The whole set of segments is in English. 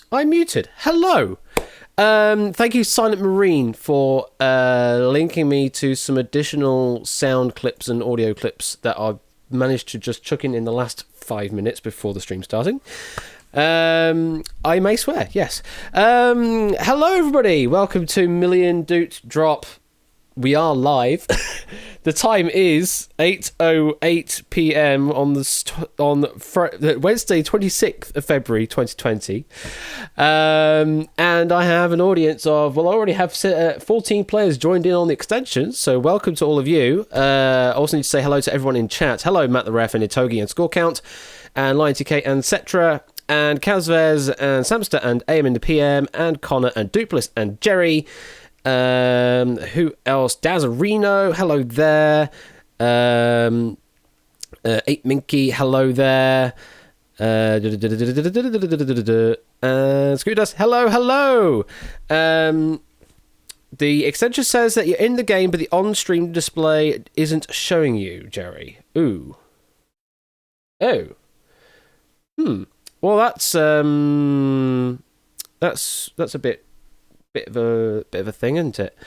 I'm muted. Hello. Thank you, Silent Marine, for linking me to some additional sound clips and audio clips that I've managed to just chuck in the last 5 minutes before the stream starting. I may swear, yes. Hello, everybody. Welcome to Million Doot Drop. We are live. The time is 8:08 p.m. on Wednesday, 26th of February, 2020. And I have an audience of, well, I already have 14 players joined in on the extension, so welcome to all of you. Also need to say hello to everyone in chat. Hello, Matt the Ref and Itogi and Score Count, and Lion TK and Cetra, and Kazvez and Samster and AM in the PM, and Connor and Duplis and Jerry. Who else? Dazarino, hello there. 8 Minky, hello there. Scooters, hello. The extension says that you're in the game, but the on-stream display isn't showing you, Jerry. Ooh. Oh. Well, that's a bit of a thing, isn't it?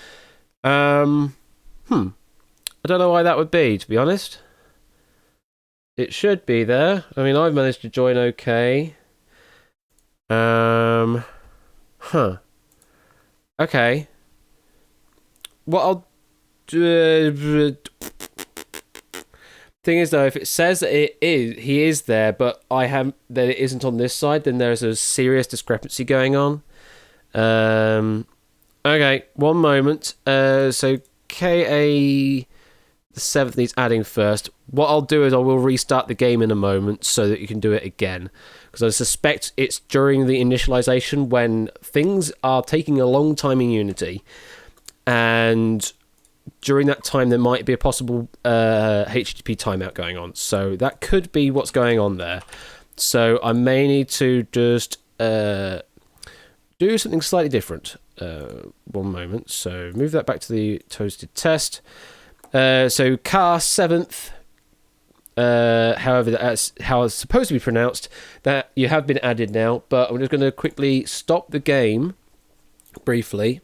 I don't know why that would be, to be honest. It should be there. I mean, I've managed to join okay. Okay. What I'll do... Thing is, though, if it says that he is there, but that it isn't on this side, then there's a serious discrepancy going on. Okay, one moment. So KA the 7th needs adding first. What I'll do is I will restart the game in a moment so that you can do it again, because I suspect it's during the initialization when things are taking a long time in Unity, and during that time there might be a possible HTTP timeout going on. So that could be what's going on there. So I may need to just do something slightly different. One moment. So move that back to the toasted test. So car 7th, however that's how it's supposed to be pronounced, that you have been added now, but I'm just going to quickly stop the game briefly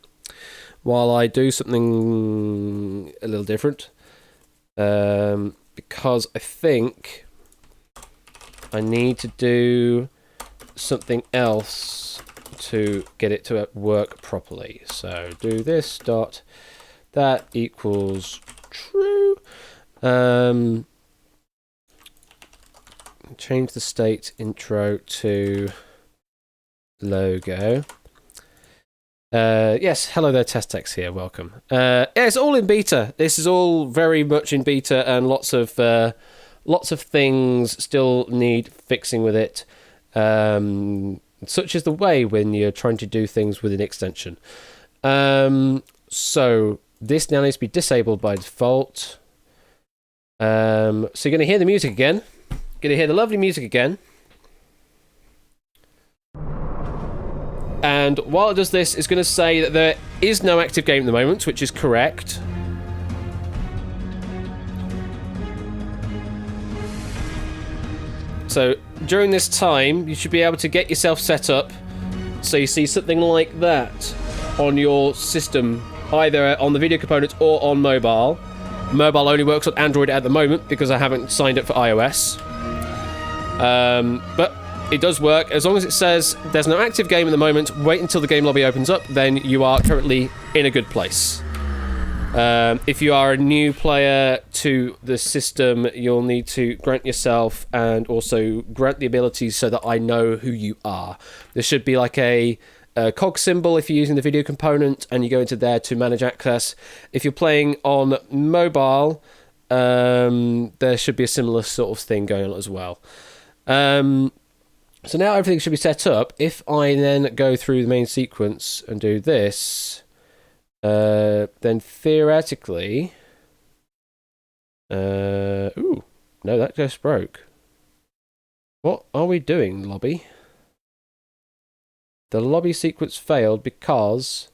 while I do something a little different, because I think I need to do something else to get it to work properly. So do this dot that equals true. Change the state intro to logo. Yes, hello there, Testex here, welcome. Yeah, it's all in beta. This is all very much in beta, and lots of things still need fixing with it. Such is the way when you're trying to do things with an extension. So this now needs to be disabled by default. So you're going to hear the music again. Going to hear the lovely music again. And while it does this, it's going to say that there is no active game at the moment, which is correct. So during this time, you should be able to get yourself set up so you see something like that on your system, either on the video component or on mobile. Mobile only works on Android at the moment because I haven't signed up for iOS. But it does work. As long as it says there's no active game at the moment, wait until the game lobby opens up, then you are currently in a good place. If you are a new player to the system, you'll need to grant yourself and also grant the abilities so that I know who you are. There should be like a cog symbol if you're using the video component, and you go into there to manage access. If you're playing on mobile, there should be a similar sort of thing going on as well. So now everything should be set up. If I then go through the main sequence and do this, then theoretically... ooh, no, that just broke. What are we doing, lobby? The lobby sequence failed because...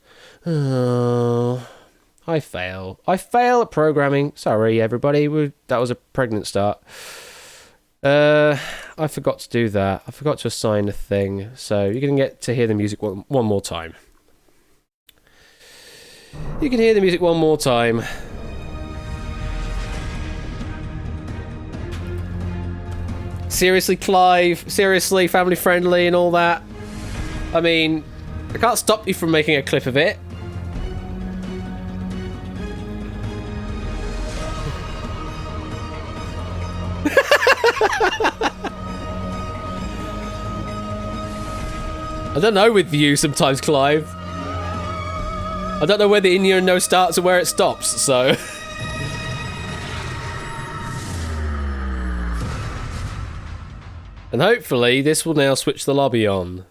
I fail. I fail at programming. Sorry, everybody. That was a pregnant start. I forgot to do that. I forgot to assign a thing. So you're going to get to hear the music one more time. You can hear the music one more time. Seriously, Clive? Seriously, family friendly and all that? I mean, I can't stop you from making a clip of it. I don't know with you sometimes, Clive. I don't know where the innuendo starts and where it stops, so... And hopefully this will now switch the lobby on.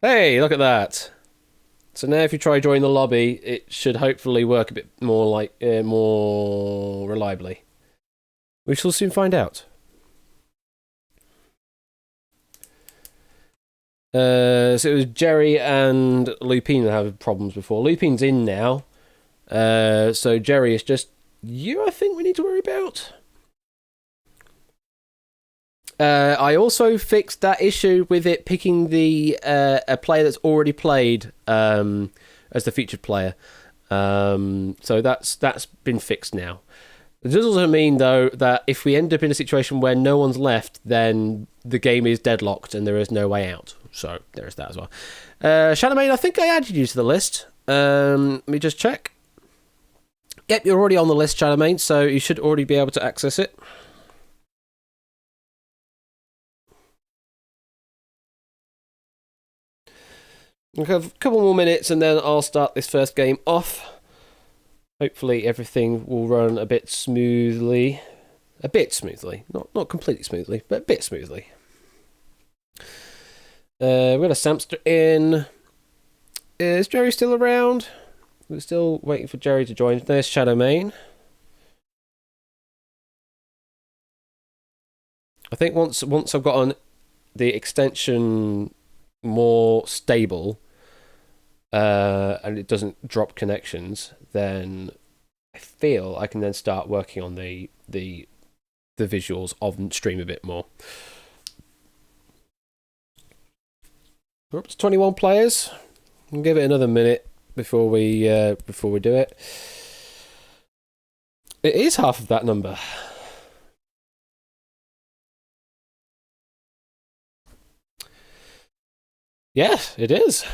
Hey, look at that. So now if you try join the lobby, it should hopefully work a bit more more reliably. We shall soon find out. So it was Jerry and Lupine that had problems before. Lupine's in now. So Jerry, is just you, I think, we need to worry about. I also fixed that issue with it picking the a player that's already played as the featured player. So that's been fixed now. It does also mean, though, that if we end up in a situation where no one's left, then the game is deadlocked and there is no way out. So there's that as well. Shadowmane, I think I added you to the list. Let me just check. Yep, you're already on the list, Shadowmane, so you should already be able to access it. We'll have a couple more minutes and then I'll start this first game off. Hopefully everything will run a bit smoothly. A bit smoothly. Not completely smoothly, but a bit smoothly. We've got a Samster in. Is Jerry still around? We're still waiting for Jerry to join. There's Shadowmane. I think once I've gotten the extension more stable, and it doesn't drop connections, then I feel I can then start working on the visuals of stream a bit more. Oops, 21 players. We'll give it another minute before we do it. It is half of that number. Yes, it is.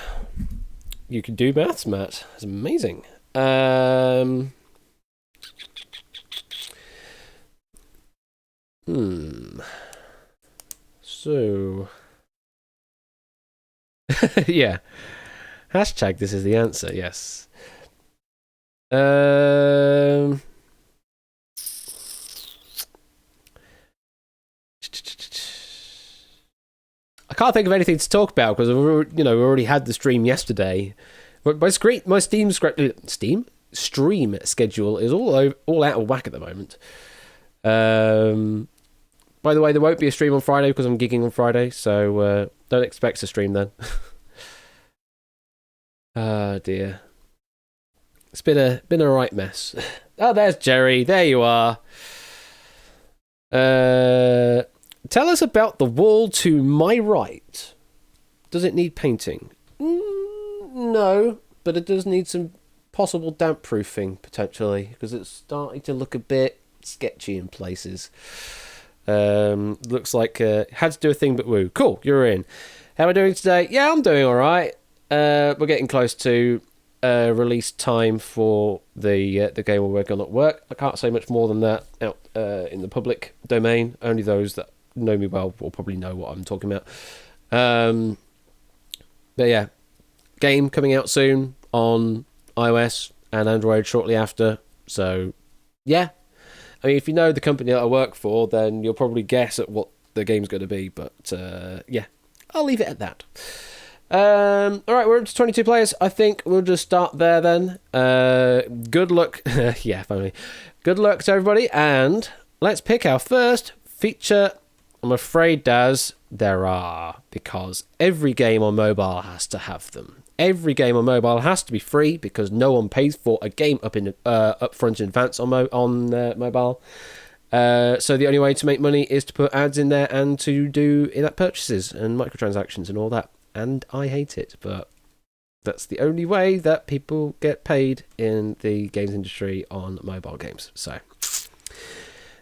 You can do maths, Matt. It's amazing. So... yeah. Hashtag this is the answer, yes. I can't think of anything to talk about because we already had the stream yesterday. But my stream schedule is all out of whack at the moment. By the way, there won't be a stream on Friday because I'm gigging on Friday, so don't expect to stream then. Ah, dear. It's been a right mess. Oh, there's Jerry. There you are. Tell us about the wall to my right. Does it need painting? No, but it does need some possible damp proofing, potentially, because it's starting to look a bit sketchy in places. Looks like had to do a thing but woo. Cool, you're in. How am I doing today? Yeah, I'm doing alright. We're getting close to release time for the game we're working on at work. I can't say much more than that out in the public domain. Only those that know me well will probably know what I'm talking about. But yeah, game coming out soon on iOS and Android shortly after. So yeah, I mean, if you know the company that I work for, then you'll probably guess at what the game's going to be. But yeah, I'll leave it at that. All right, we're up to 22 players. I think we'll just start there then. Good luck. Yeah, finally. Good luck to everybody, and let's pick our first feature. I'm afraid, Daz, there are, because every game on mobile has to have them. Every game on mobile has to be free because no one pays for a game up front in advance on mobile. So the only way to make money is to put ads in there and to do in-app purchases and microtransactions and all that. And I hate it, but that's the only way that people get paid in the games industry on mobile games. So,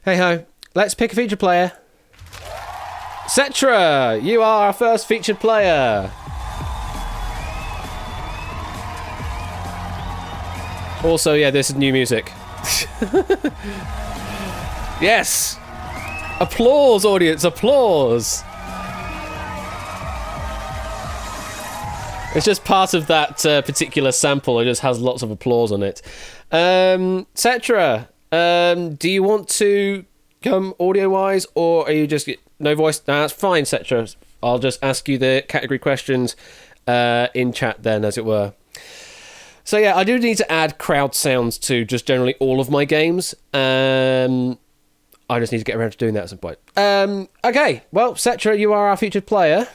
hey ho, let's pick a featured player. Cetra, you are our first featured player. Also, yeah, this is new music. Yes! Applause, audience, applause! It's just part of that particular sample. It just has lots of applause on it. Cetra, do you want to come audio-wise, or are you just... No voice? No, that's fine, Cetra. I'll just ask you the category questions in chat then, as it were. So yeah, I do need to add crowd sounds to just generally all of my games. I just need to get around to doing that at some point. Okay, well, Cetra, you are our featured player.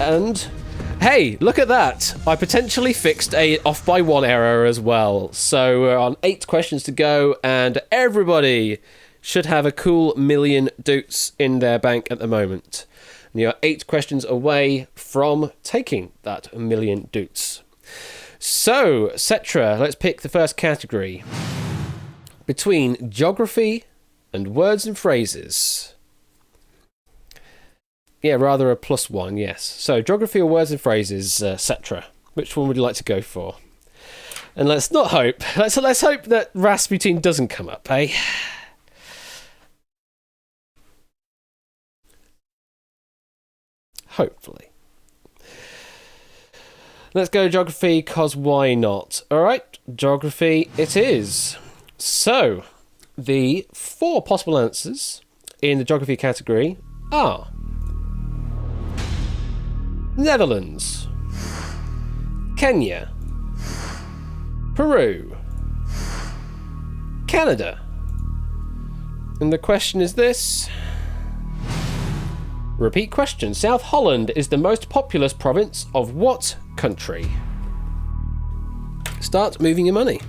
And, hey, look at that. I potentially fixed a off by one error as well. So we're on 8 questions to go, and everybody should have a cool million doots in their bank at the moment. And you're 8 questions away from taking that million doots. So, Cetra, let's pick the first category. Between geography and words and phrases. Yeah, rather a +1, yes. So, geography or words and phrases, Cetra. Which one would you like to go for? And let's not hope. Let's hope that Rasputin doesn't come up, eh? Hopefully. Let's go geography, cause why not? Alright, geography it is. So, the 4 possible answers in the geography category are Netherlands, Kenya, Peru, Canada. And the question is this. Repeat question. South Holland is the most populous province of what country? Start moving your money.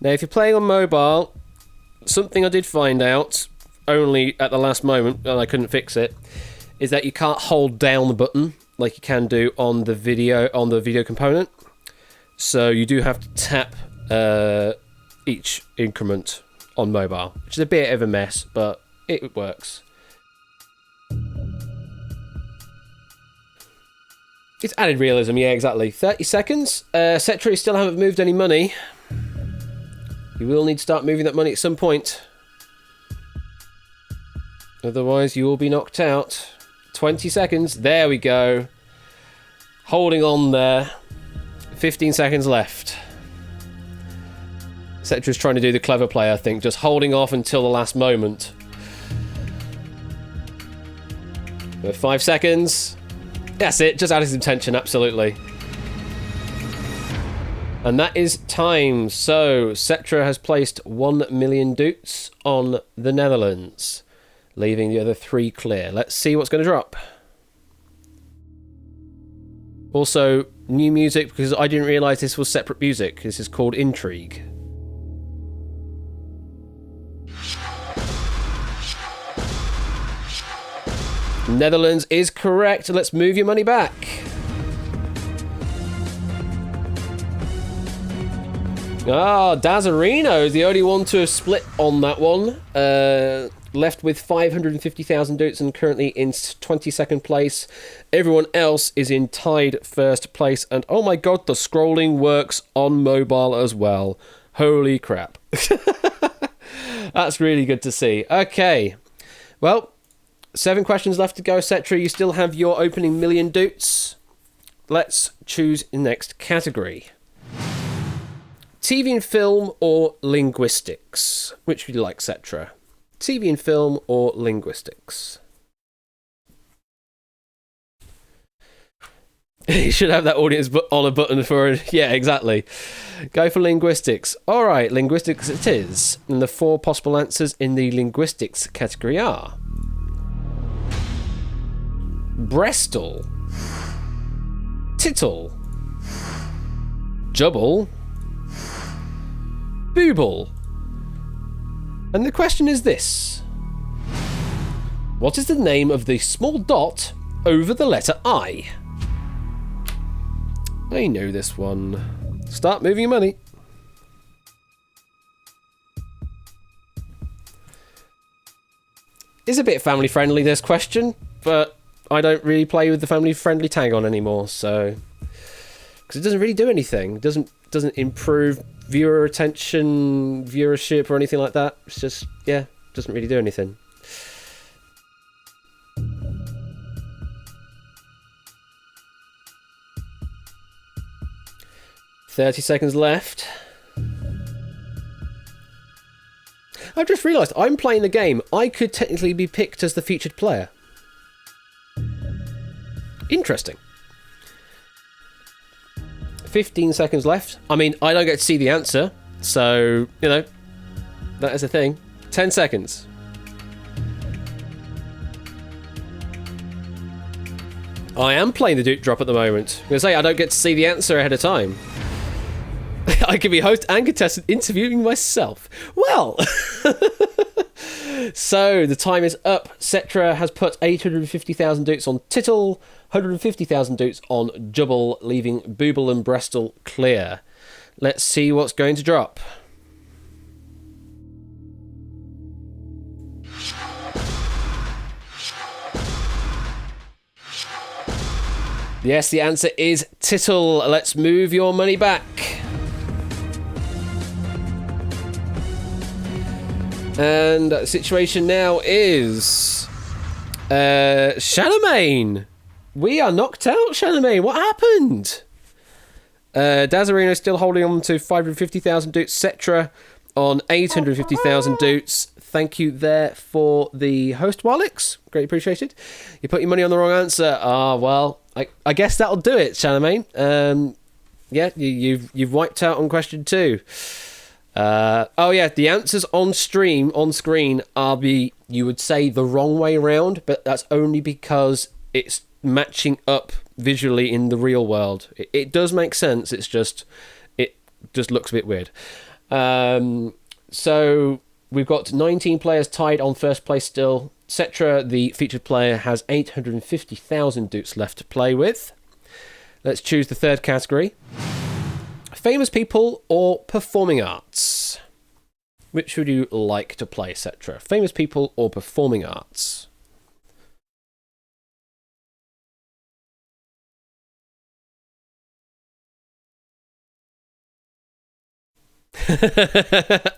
Now, if you're playing on mobile, something I did find out only at the last moment, and I couldn't fix it, is that you can't hold down the button like you can do on the video component. So you do have to tap each increment on mobile, which is a bit of a mess, but it works. It's added realism, yeah, exactly. 30 seconds. Cetra, you still haven't moved any money. You will need to start moving that money at some point. Otherwise, you will be knocked out. 20 seconds. There we go. Holding on there. 15 seconds left. Cetra's trying to do the clever play, I think. Just holding off until the last moment. 5 seconds. That's it. Just added some tension, absolutely. And that is time. So, Cetra has placed 1 million doots on the Netherlands, leaving the other 3 clear. Let's see what's going to drop. Also, new music, because I didn't realise this was separate music. This is called Intrigue. Netherlands is correct. Let's move your money back. Dazarino is the only one to have split on that one. Left with 550,000 doots and currently in 22nd place. Everyone else is in tied first place. And oh my god, the scrolling works on mobile as well. Holy crap. That's really good to see. Okay. Well, 7 questions left to go, Cetra. You still have your opening million doots. Let's choose the next category. TV and film or linguistics? Which would you like, Cetra? TV and film or linguistics? You should have that audience on a button for it. Yeah, exactly. Go for linguistics. Alright, linguistics it is. And the 4 possible answers in the linguistics category are Brestol, Tittle, Jubble, Booble, And the question is this. What is the name of the small dot over the letter I? I know this one. Start moving your money. It's a bit family friendly, this question, but I don't really play with the family friendly tag on anymore, so because it doesn't really do anything. It doesn't improve viewer attention, viewership, or anything like that. It's just, yeah, doesn't really do anything. "30 seconds left. I've just realised I'm playing the game. I could technically be picked as the featured player. Interesting. 15 seconds left. I mean, I don't get to see the answer, so, you know, that is a thing. 10 seconds. I am playing the Duke Drop at the moment. I'm going to say I don't get to see the answer ahead of time. I could be host and contestant interviewing myself. Well, so the time is up. Cetra has put 850,000 dukes on Tittle, 150,000 dukes on Jubble, leaving Booble and Brestol clear. Let's see what's going to drop. Yes, the answer is Tittle. Let's move your money back. And the situation now is Charlemagne. We are knocked out, Charlemagne. What happened? Dazarino is still holding on to 550,000 dukes. Cetra on 850,000 dukes. Thank you there for the host, Wallix. Greatly appreciated. You put your money on the wrong answer. Well, I guess that'll do it, Charlemagne. Yeah, you've wiped out on question 2. Oh yeah, the answers on screen are you would say the wrong way around, but that's only because it's matching up visually in the real world. It does make sense, it just looks a bit weird. So we've got 19 players tied on first place still. Cetra, the featured player, has 850,000 dukes left to play with. Let's choose the third category. Famous people or performing arts? Which would you like to play, Cetra? Famous people or performing arts?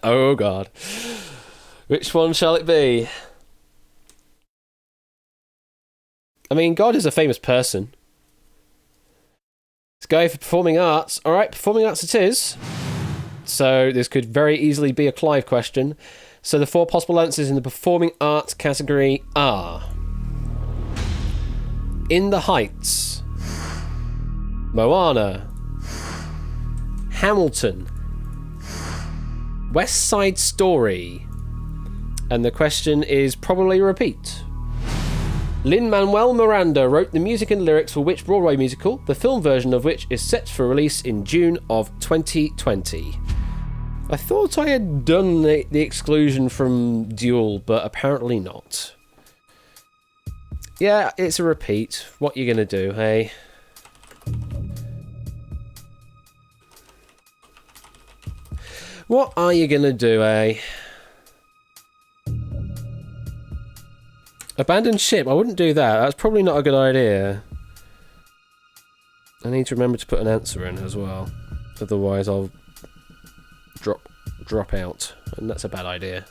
Oh God. Which one shall it be? I mean, God is a famous person. Let's go for performing arts. Alright, performing arts it is. So this could very easily be a Clive question. So the 4 possible answers in the performing arts category are In the Heights, Moana, Hamilton, West Side Story, and the question is probably a repeat. Lin-Manuel Miranda wrote the music and lyrics for which Broadway musical, the film version of which is set for release in June of 2020? I thought I had done the exclusion from Duel, but apparently not. Yeah, it's a repeat. What you gonna do, hey? What are you gonna do, eh? Abandoned ship. I wouldn't do that. That's probably not a good idea. I need to remember to put an answer in as well. Otherwise I'll drop out. And that's a bad idea.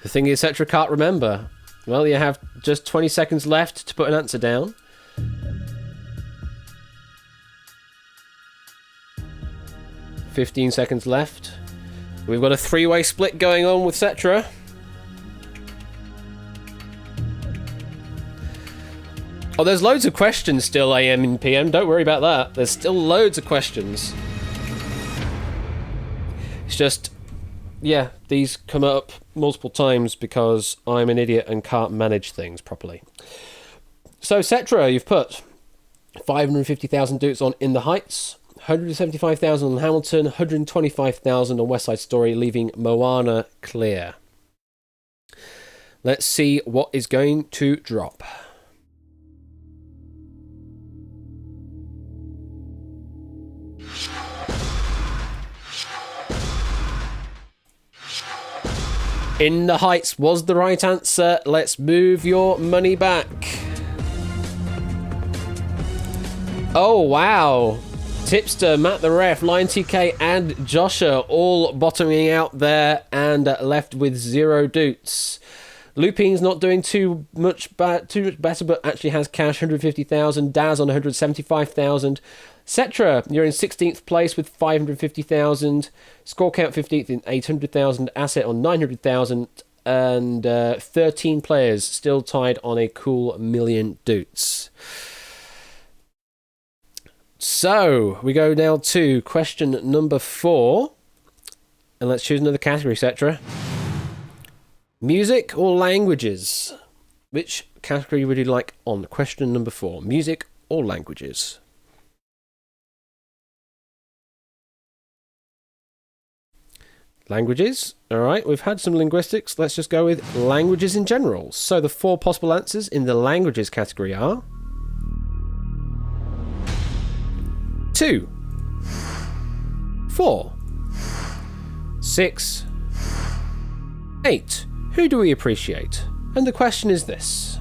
The thing is, Cetra can't remember. Well, you have just 20 seconds left to put an answer down. $15 left. We've got a 3-way split going on with Cetra. Oh, there's loads of questions still, AM and PM. Don't worry about that. There's still loads of questions. It's just, yeah, these come up multiple times because I'm an idiot and can't manage things properly. So, Cetra, you've put 550,000 dukes on In the Heights, 175,000 on Hamilton, 125,000 on West Side Story, leaving Moana clear. Let's see what is going to drop. In the Heights was the right answer. Let's move your money back. Oh, wow. Tipster, Matt the Ref, Lion TK, and Joshua all bottoming out there and left with 0 doots. Lupine's not doing too much better, but actually has cash, 150,000. Daz on 175,000. Cetra, you're in 16th place with 550,000. Score count 15th in 800,000. Asset on 900,000. And 13 players still tied on a cool 1,000,000 doots. So, we go now to question number 4. And let's choose another category, Cetra. Music or languages? Which category would you like on question number 4? Music or languages? Languages. Alright, we've had some linguistics. Let's just go with languages in general. So the 4 possible answers in the languages category are 2, 4, 6, 8. Who do we appreciate? And the question is this.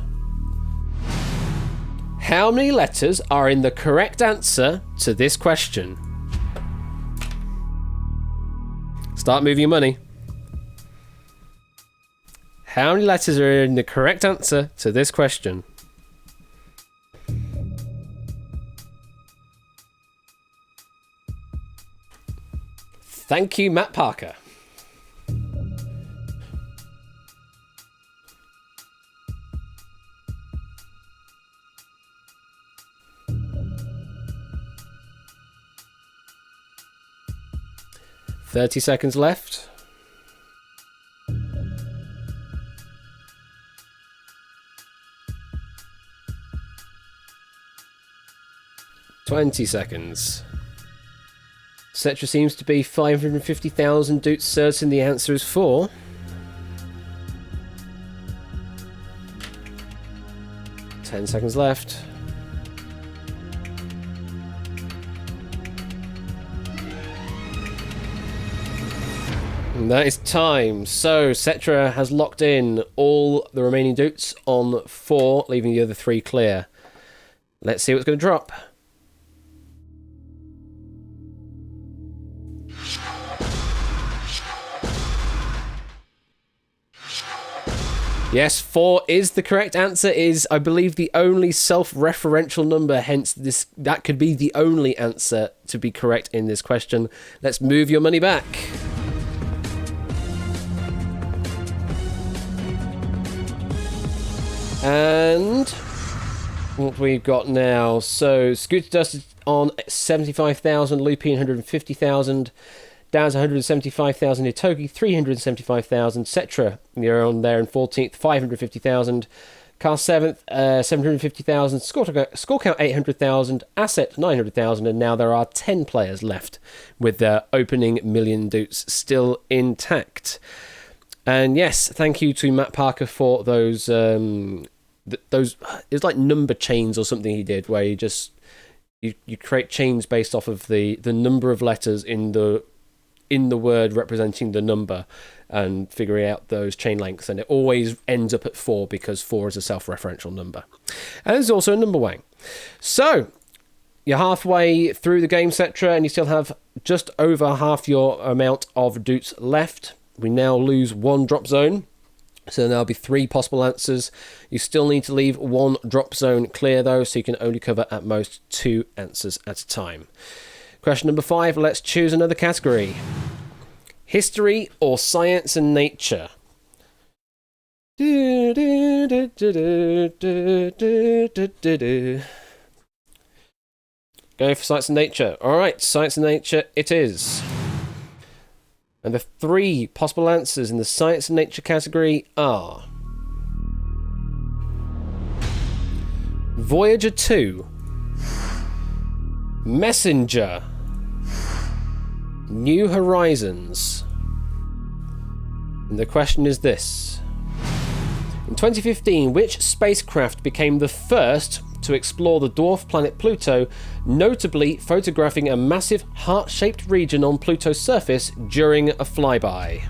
How many letters are in the correct answer to this question? Start moving your money. How many letters are in the correct answer to this question? Thank you, Matt Parker. "30 seconds left. "20 seconds. Cetra seems to be 550,000 doots certain the answer is 4. "10 seconds left. And that is time. So Cetra has locked in all the remaining doots on 4, leaving the other 3 clear. Let's see what's going to drop. Yes, 4 is the correct answer. Is, I believe, the only self-referential number, hence that could be the only answer to be correct in this question. Let's move your money back. And what we've got now. So Scooter Dust is on 75,000, Lupine 150,000. Daz 175,000, Itogi 375,000, Cetra, you're on there in 14th, 550,000, Car 7th, 750,000, score count 800,000, Asset 900,000, and now there are 10 players left with their opening 1,000,000 doots still intact. And yes, thank you to Matt Parker for those, it's like number chains or something he did, where you create chains based off of the number of letters in the word representing the number and figuring out those chain lengths, and it always ends up at 4 because 4 is a self-referential number. And there's also a number wang. So you're halfway through the game, Cetra, and you still have just over half your amount of doots left. We now lose 1 drop zone, so there'll be 3 possible answers. You still need to leave 1 drop zone clear though, so you can only cover at most 2 answers at a time. Question number 5, let's choose another category. History or science and nature? Going for science and nature. Alright, science and nature it is. And the 3 possible answers in the science and nature category are Voyager 2, Messenger, New Horizons. And the question is this. In 2015, which spacecraft became the first to explore the dwarf planet Pluto, notably photographing a massive heart-shaped region on Pluto's surface during a flyby?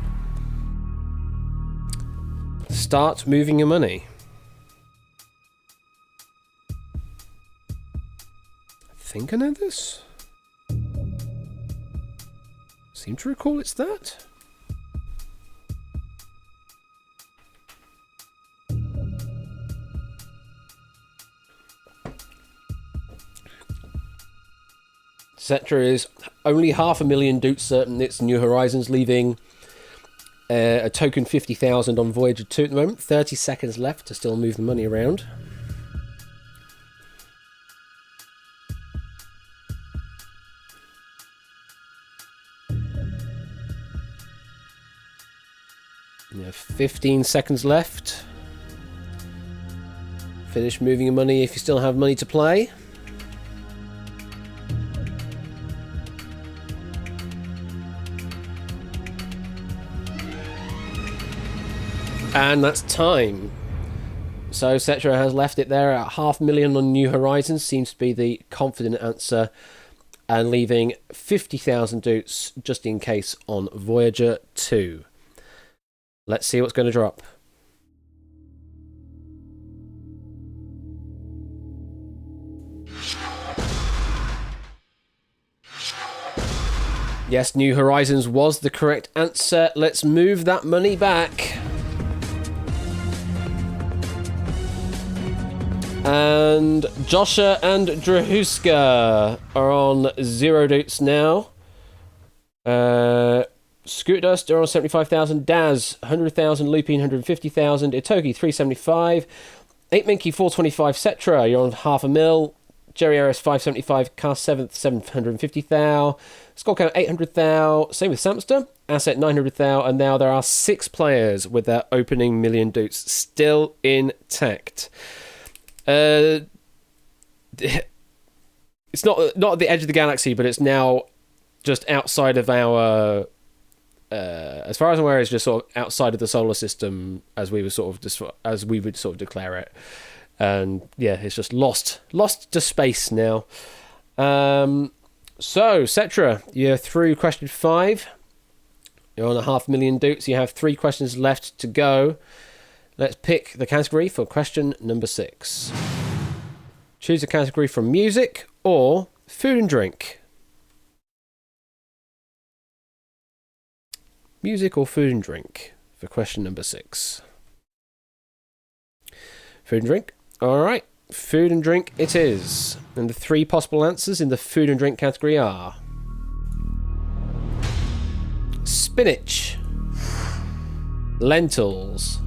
Start moving your money. I think I know this. Seem to recall it's that. Etc. is only 500,000 doots certain it's New Horizons, leaving a token 50,000 on Voyager 2 at the moment. 30 seconds left to still move the money around. You have 15 seconds left. Finish moving your money if you still have money to play. And that's time. So Cetra has left it there at 500,000 on New Horizons. Seems to be the confident answer. And leaving 50,000 doots just in case on Voyager 2. Let's see what's going to drop. Yes, New Horizons was the correct answer. Let's move that money back. And Josha and Drahuska are on 0 doots now. Scooter Dust are on 75,000. Daz, 100,000. Lupine, 150,000. Itogi, 375. 8Minky, 425. Cetra, you're on 500,000. Jerry Aris, 575. Cast 7th, 750,000. Skullcount, 800,000. Same with Samster. Asset, 900,000. And now there are 6 players with their opening million doots still intact. It's not at the edge of the galaxy, but it's now just outside of our. As far as I'm aware, it's just sort of outside of the solar system, as we would sort of declare it. And yeah, it's just lost to space now. So Cetra, you're through question 5. You're on 500,000 doots. You have 3 questions left to go. Let's pick the category for question number 6. Choose a category from music or food and drink. Music or food and drink for question number 6. Food and drink. All right. Food and drink it is. And the 3 possible answers in the food and drink category are spinach, lentils,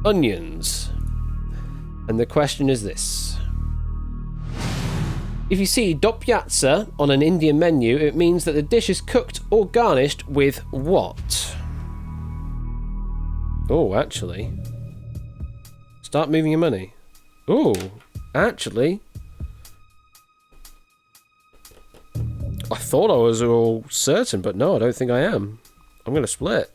onions. And the question is this. If you see dopyatsa on an Indian menu, it means that the dish is cooked or garnished with what? Oh, actually. Start moving your money. Oh, actually. I thought I was all certain, but no, I don't think I am. I'm going to split.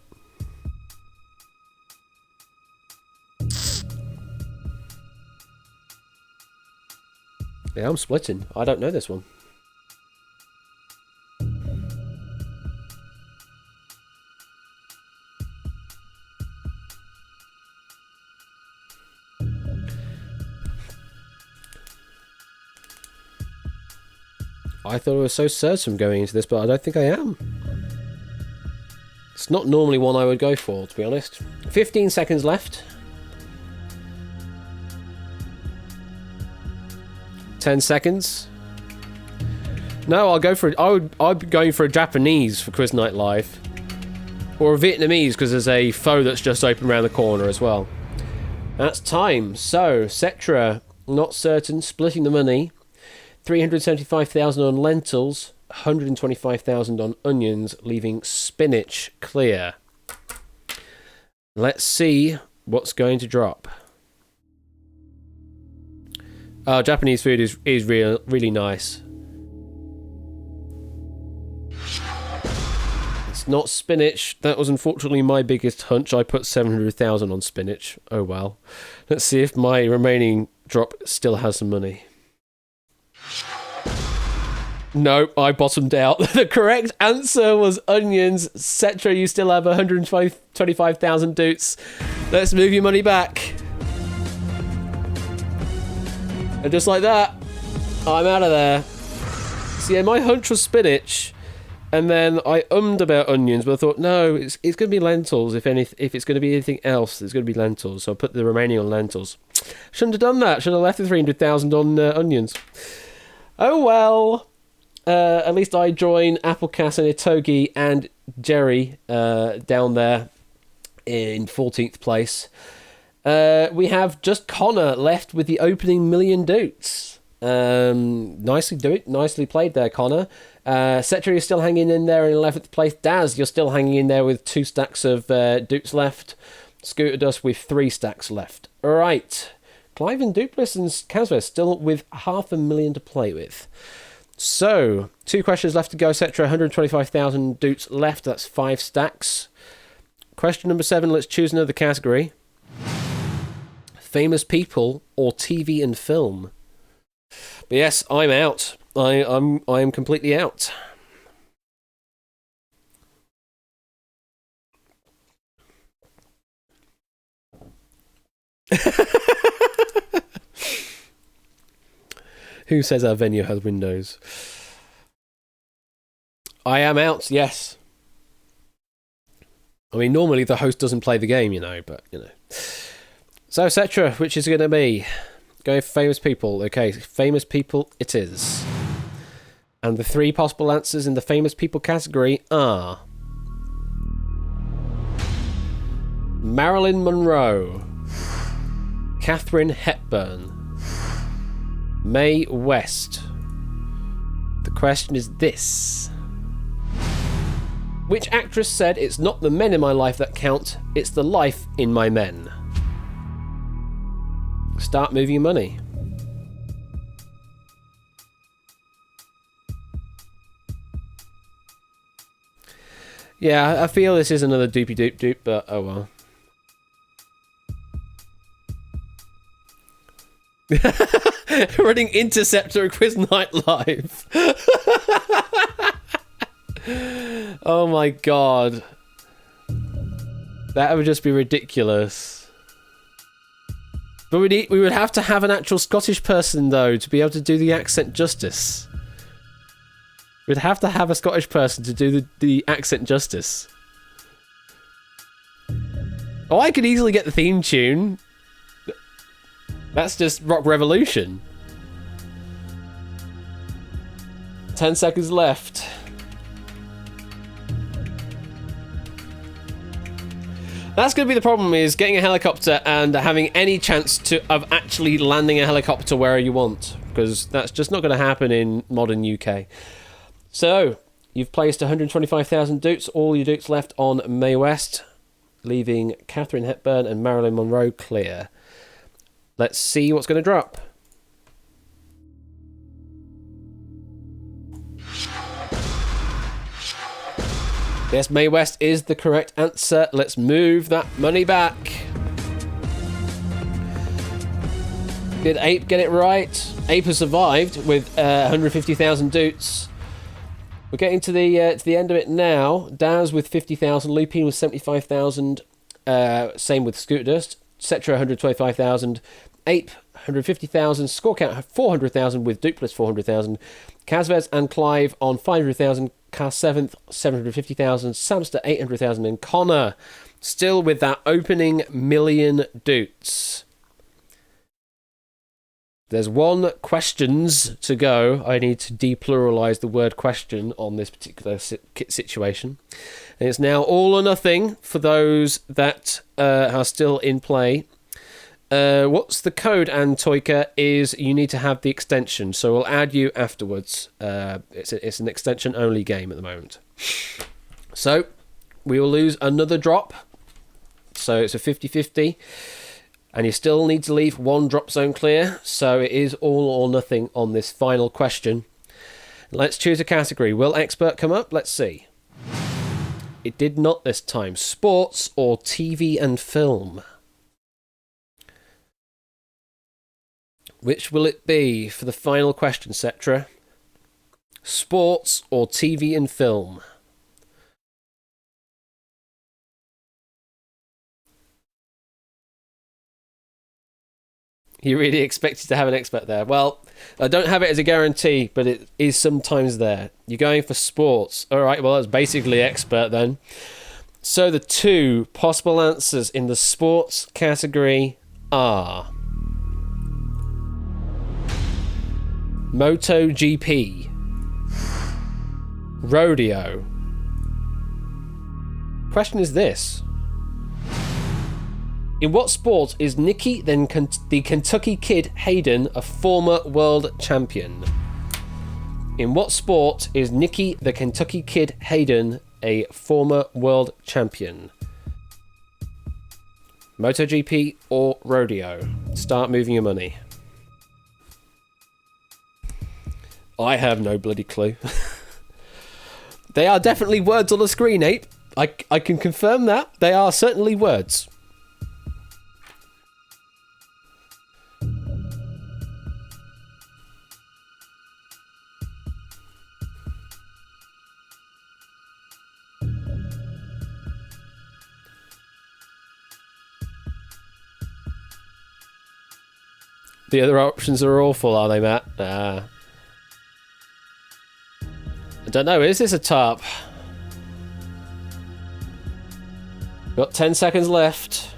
Yeah, I'm splitting. I don't know this one. I thought I was so certain going into this, but I don't think I am. It's not normally one I would go for, to be honest. 15 seconds left. 10 seconds. No, I'll go for it. I'd be going for a Japanese for Quiz Night Live. Or a Vietnamese, because there's a pho that's just opened around the corner as well. That's time. So, Cetra, not certain, splitting the money. 375,000 on lentils, 125,000 on onions, leaving spinach clear. Let's see what's going to drop. Japanese food is really nice. It's not spinach. That was unfortunately my biggest hunch. I put 700,000 on spinach. Oh well. Let's see if my remaining drop still has some money. No, I bottomed out. The correct answer was onions. Cetra, you still have 125,000 doots. Let's move your money back. And just like that, I'm out of there. So yeah, my hunch was spinach. And then I ummed about onions, but I thought, no, it's going to be lentils. If it's going to be anything else, it's going to be lentils. So I put the remaining on lentils. Shouldn't have done that. Should have left the 300,000 on onions. Oh well. At least I join Applecast and Itogi and Jerry down there in 14th place. We have just Connor left with the opening million doots. Nicely played there, Connor. Cetra, you're still hanging in there in 11th place. Daz, you're still hanging in there with 2 stacks of doots left. Scooter Dust with 3 stacks left. Alright. Clive and Duplis and Casper still with 500,000 to play with. So, 2 questions left to go. Cetra, 125,000 doots left. That's 5 stacks. Question number 7. Let's choose another category. Famous people or TV and film? But yes, I'm out. I am completely out. Who says our venue has windows? I am out, yes. I mean, normally the host doesn't play the game, but, So, Cetra, which is it going to be? Going for famous people. Okay, famous people it is. And the 3 possible answers in the famous people category are... Marilyn Monroe, Katharine Hepburn, Mae West. The question is this. Which actress said, "It's not the men in my life that count, it's the life in my men"? Start moving your money. Yeah, I feel this is another doopy doop doop, but oh well. Running Interceptor Quiz Night Live. Oh my god. That would just be ridiculous. But we would have to have an actual Scottish person though to be able to do the accent justice. We'd have to have a Scottish person to do the accent justice. Oh, I could easily get the theme tune. That's just Rock Revolution. 10 seconds left. That's going to be the problem, is getting a helicopter and having any chance of actually landing a helicopter where you want. Because that's just not going to happen in modern UK. So, you've placed 125,000 doots. All your doots left on Mae West, leaving Katharine Hepburn and Marilyn Monroe clear. Let's see what's going to drop. Yes, Mae West is the correct answer. Let's move that money back. Did Ape get it right? Ape has survived with 150,000 doots. We're getting to the end of it now. Daz with 50,000, Lupine with 75,000. Same with Scooter Dust. Cetra 125,000. Ape 150,000. Score count 400,000 with Duplis 400,000. Kazvez and Clive on 500,000. Car 7th 750,000. Samster 800,000. And Connor still with that opening million doots. There's 1 questions to go. I need to depluralise the word question on this particular situation. And it's now all or nothing for those that are still in play. What's the code, Antoika, is you need to have the extension. So we'll add you afterwards. It's an extension-only game at the moment. So we will lose another drop. So it's a 50-50. And you still need to leave 1 drop zone clear, so it is all or nothing on this final question. Let's choose a category. Will expert come up? Let's see. It did not this time. Sports or TV and film? Which will it be for the final question, Cetra? Sports or TV and film? You really expected to have an expert there. Well, I don't have it as a guarantee, but it is sometimes there. You're going for sports. All right, well, that's basically expert then. So the two possible answers in the sports category are MotoGP, rodeo. Question is this. In what sport is Nicky, then the Kentucky Kid Hayden, a former world champion? In what sport is Nicky, the Kentucky Kid Hayden, a former world champion? MotoGP or rodeo? Start moving your money. I have no bloody clue. They are definitely words on the screen, Ape. I can confirm that. They are certainly words. The other options are awful, are they, Matt? I don't know. Is this a tarp? Got 10 seconds left.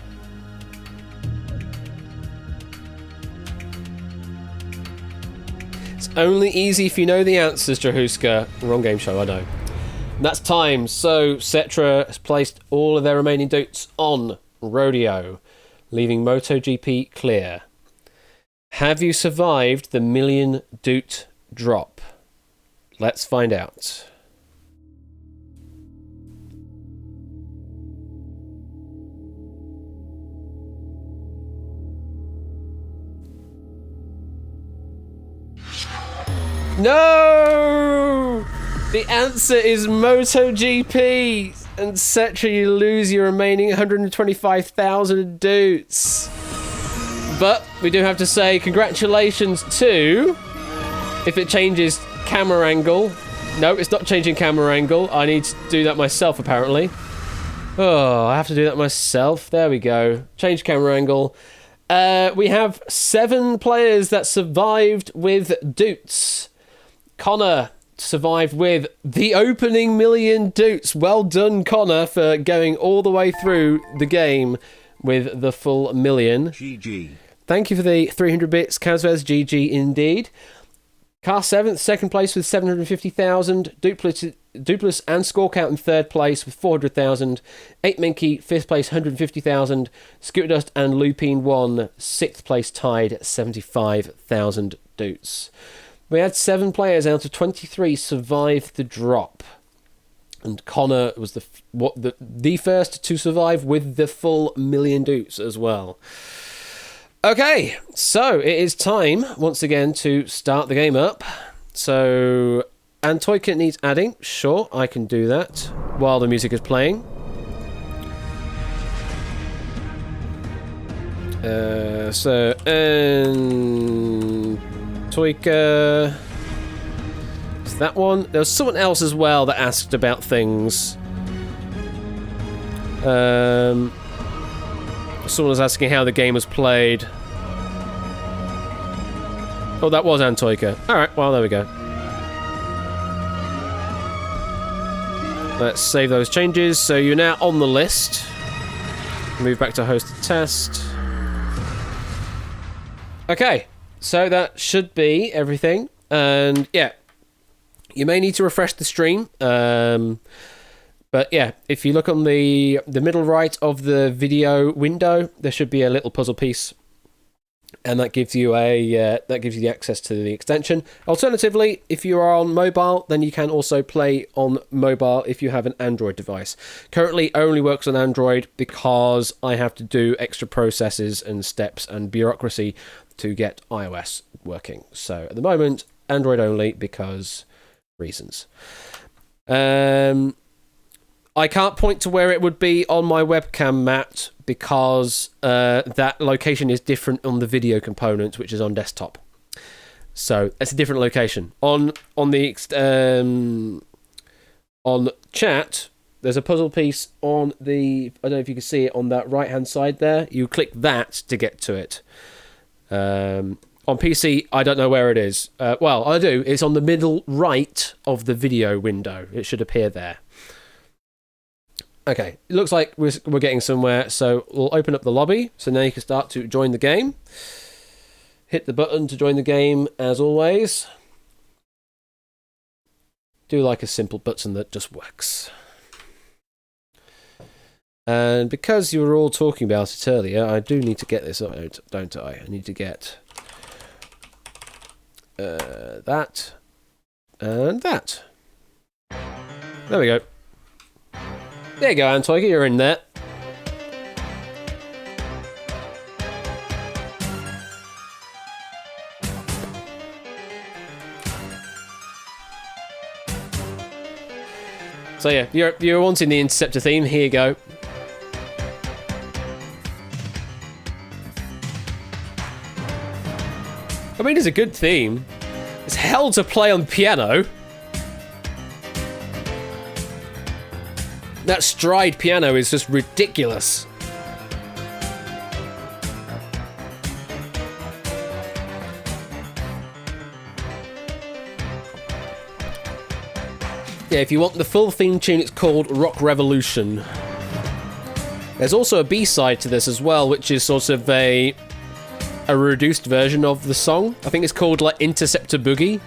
It's only easy if you know the answers, Jahuska. Wrong game show, I know. And that's time. So, Cetra has placed all of their remaining dots on rodeo, leaving MotoGP clear. Have you survived the million doot drop? Let's find out. No! The answer is MotoGP! And Cetra, you lose your remaining 125,000 doots. But we do have to say congratulations to... If it changes camera angle... No, it's not changing camera angle. I need to do that myself, apparently. Oh, I have to do that myself. There we go. Change camera angle. We have 7 players that survived with doots. Connor survived with the opening million doots. Well done, Connor, for going all the way through the game with the full million. GG. Thank you for the 300 bits, Kazvez. GG indeed. Car 7th, second place with 750,000. Duplus and Scorecount in third place with 400,000. 8 Minky, 5th place, 150,000. Scooter Dust and Lupine 1, 6th place tied, 75,000 doots. We had 7 players out of 23 survive the drop. And Connor was the first to survive with the full million doots as well. Okay, so it is time, once again, to start the game up. So, Antoika needs adding. Sure, I can do that while the music is playing. So, Antoika... Is that one? There was someone else as well that asked about things. Someone was asking how the game was played. Oh, that was Antoika. Alright, well, there we go. Let's save those changes. So you're now on the list. Move back to host and test. Okay, so that should be everything. And yeah, you may need to refresh the stream. But yeah, if you look on the middle right of the video window, there should be a little puzzle piece, and that gives you the access to the extension. Alternatively, if you are on mobile, then you can also play on mobile if you have an Android device. Currently, only works on Android because I have to do extra processes and steps and bureaucracy to get iOS working. So at the moment, Android only because reasons. I can't point to where it would be on my webcam, Matt, because that location is different on the video component, which is on desktop. So it's a different location. On chat, there's a puzzle piece on the... I don't know if you can see it on that right-hand side there. You click that to get to it. On PC, I don't know where it is. Well, I do. It's on the middle right of the video window. It should appear there. Okay, it looks like we're getting somewhere, so we'll open up the lobby. So now you can start to join the game. Hit the button to join the game, as always. Do like a simple button that just works. And because you were all talking about it earlier, I do need to get this out, don't I? I need to get that and that. There we go. There you go, Antoiga, you're in there. So yeah, you're wanting the Interceptor theme, here you go. I mean, it's a good theme. It's hell to play on piano. That stride piano is just ridiculous. Yeah, if you want the full theme tune, it's called Rock Revolution. There's also a B-side to this as well, which is sort of a reduced version of the song. I think it's called like Interceptor Boogie.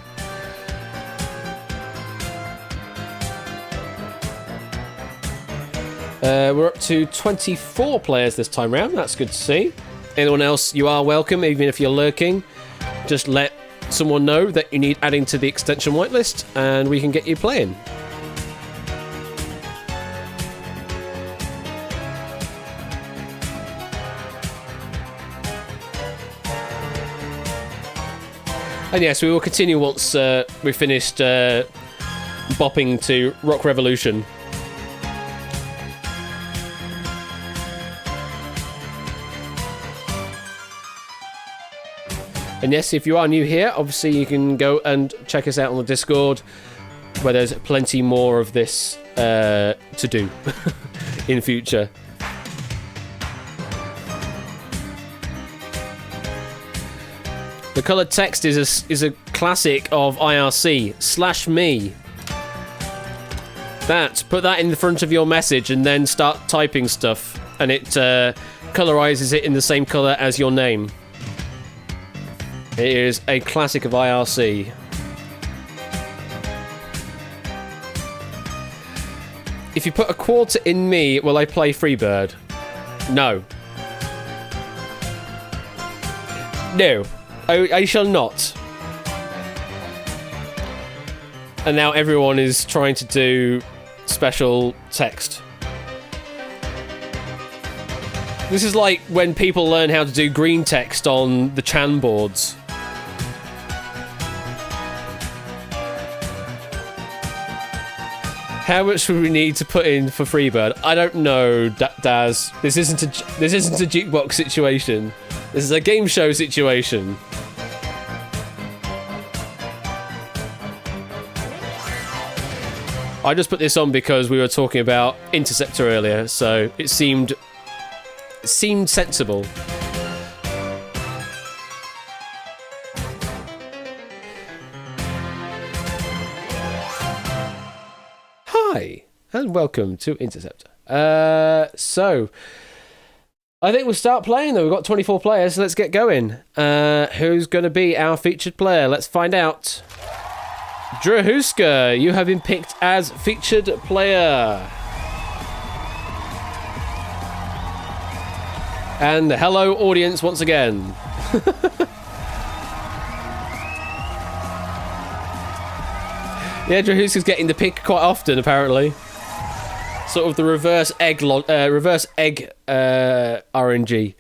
We're up to 24 players this time round. That's good to see. Anyone else, you are welcome, even if you're lurking. Just let someone know that you need adding to the extension whitelist, and we can get you playing. And yes, we will continue once we've finished bopping to Rock Revolution. And yes, if you are new here, obviously you can go and check us out on the Discord, where there's plenty more of this to do in future. The coloured text is a classic of IRC. /me. Put that in the front of your message and then start typing stuff, and it colorizes it in the same colour as your name. It is a classic of IRC. If you put a quarter in me, will I play Freebird? No. No. I shall not. And now everyone is trying to do special text. This is like when people learn how to do green text on the Chan boards. How much would we need to put in for Freebird? I don't know, Daz. This isn't a jukebox situation. This is a game show situation. I just put this on because we were talking about Interceptor earlier, so it seemed sensible. Hi, and welcome to Interceptor. So, I think we'll start playing though. We've got 24 players, so let's get going. Who's going to be our featured player? Let's find out. Drahuska, you have been picked as featured player. And hello, audience, once again. Yeah, Drahuska's getting the pick quite often, apparently. Sort of the reverse egg RNG.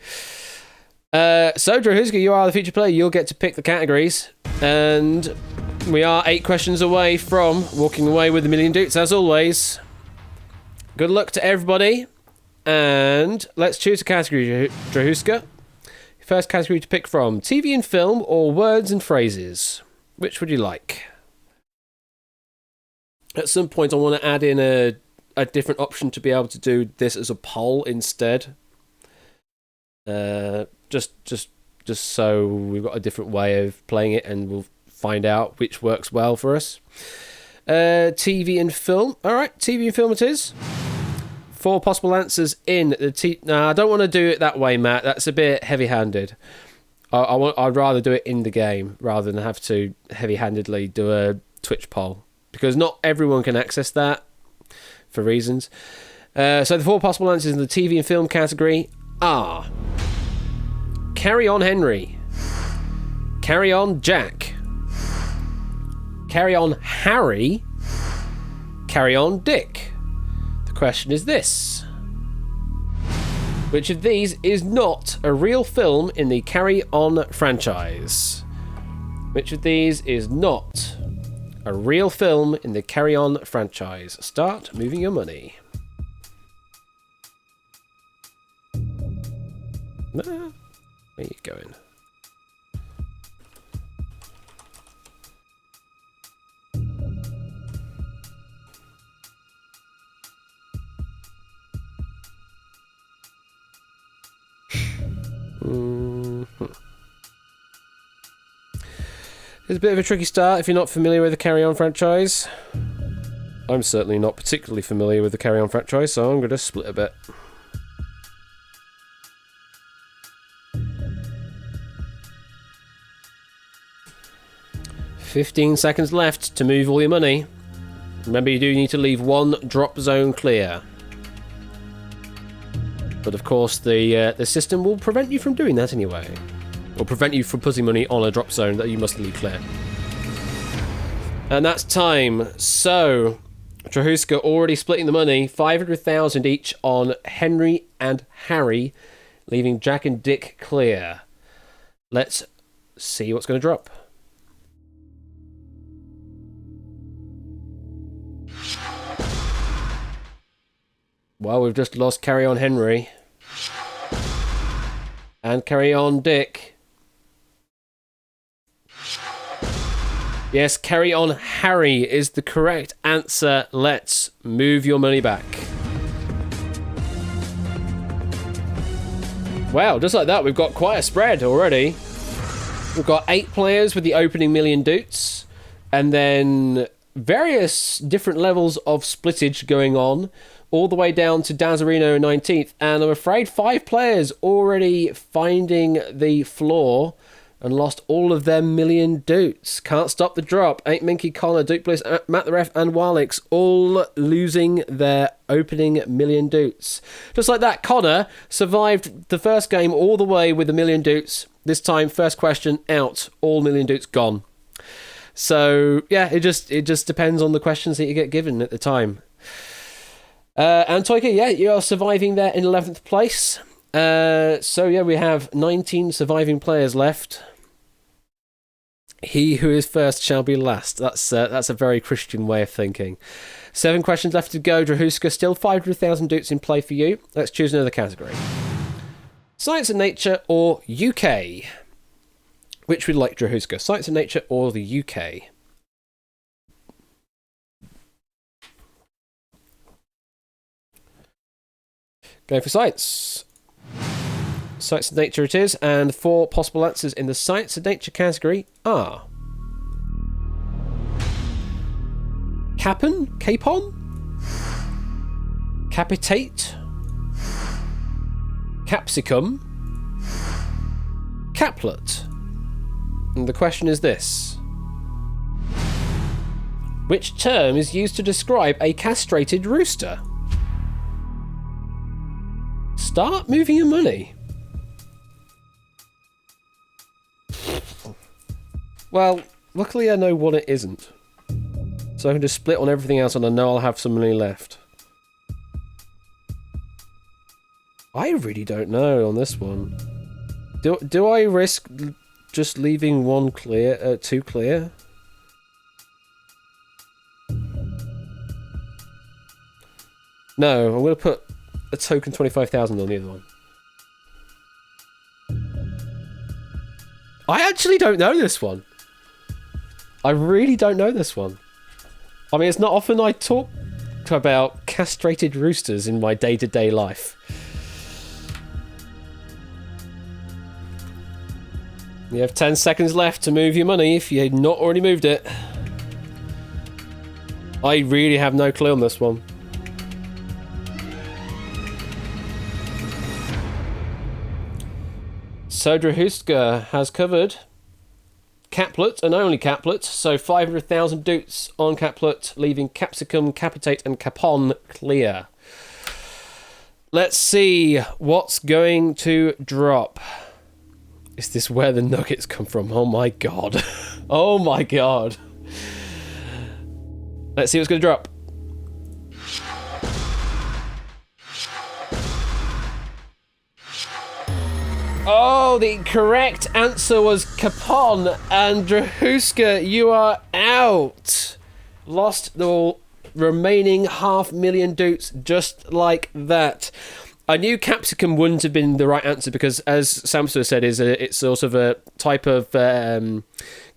So, Drahuska, you are the featured player. You'll get to pick the categories. And we are 8 questions away from walking away with $1 million, as always. Good luck to everybody. And let's choose a category, Drahuska. First category to pick from, TV and film or words and phrases. Which would you like? At some point I want to add in a different option to be able to do this as a poll instead. Just so we've got a different way of playing it and we'll find out which works well for us. TV and film. Alright, TV and film it is. 4 possible answers in the No, I don't want to do it that way, Matt. That's a bit heavy-handed. I'd rather do it in the game rather than have to heavy-handedly do a Twitch poll, because not everyone can access that for reasons. So the 4 possible answers in the TV and film category are: Carry On Henry, Carry On Jack, Carry On Harry, Carry On Dick. The question is this: which of these is not a real film in the Carry On franchise? Which of these is not a real film in the Carry On franchise? Start moving your money. Where are you going? It's a bit of a tricky start if you're not familiar with the Carry On franchise. I'm certainly not particularly familiar with the Carry On franchise, so I'm going to split a bit. $15 seconds left to move all your money. Remember, you do need to leave 1 drop zone clear. But of course, the system will prevent you from doing that anyway. Or prevent you from putting money on a drop zone that you must leave clear. And that's time. So, Trahuska already splitting the money. 500,000 each on Henry and Harry, leaving Jack and Dick clear. Let's see what's going to drop. Well, we've just lost Carry On Henry. And Carry On Dick. Yes, Carry On Harry is the correct answer. Let's move your money back. Wow, just like that, we've got quite a spread already. We've got 8 players with the opening million doots, and then various different levels of splittage going on, all the way down to Dazarino 19th, and I'm afraid 5 players already finding the floor and lost all of their million doots. Can't stop the drop. 8 Minky, Connor, Duke Bliss, Matt the Ref, and Walix all losing their opening million doots. Just like that, Connor survived the first game all the way with a million doots. This time, first question out, all million doots gone. So yeah, it just depends on the questions that you get given at the time. And Toika, yeah, you're surviving there in 11th place. So yeah, we have 19 surviving players left. He who is first shall be last. That's a very Christian way of thinking. 7 questions left to go, Drahuska. Still 500,000 doots in play for you. Let's choose another category. Science and Nature or UK? Which would like, Drahuska? Science and Nature or the UK? Go for science. Science and Nature it is, and 4 possible answers in the Science and Nature category are: Capon, Capitate, Capsicum, Caplet. And the question is this: which term is used to describe a castrated rooster? Start moving your money. Well, luckily I know what it isn't. So I can just split on everything else and I know I'll have some money left. I really don't know on this one. Do I risk just leaving 1 clear, 2 clear? No, I'm going to put a token 25,000 on the other one. I actually don't know this one. I really don't know this one. I mean, it's not often I talk about castrated roosters in my day-to-day life. You have 10 seconds left to move your money if you've not already moved it. I really have no clue on this one. So Drahuska has covered Caplet and only Caplet, so 500,000 doots on Caplet, leaving Capsicum, Capitate and Capon clear. Let's see what's going to drop. Is this where the nuggets come from? Oh my god. Oh my god. Let's see what's going to drop. Oh, the correct answer was Capon, and Drahuska, you are out. Lost the remaining 500,000 doots just like that. I knew capsicum wouldn't have been the right answer because, as Samson said, it's sort of a type of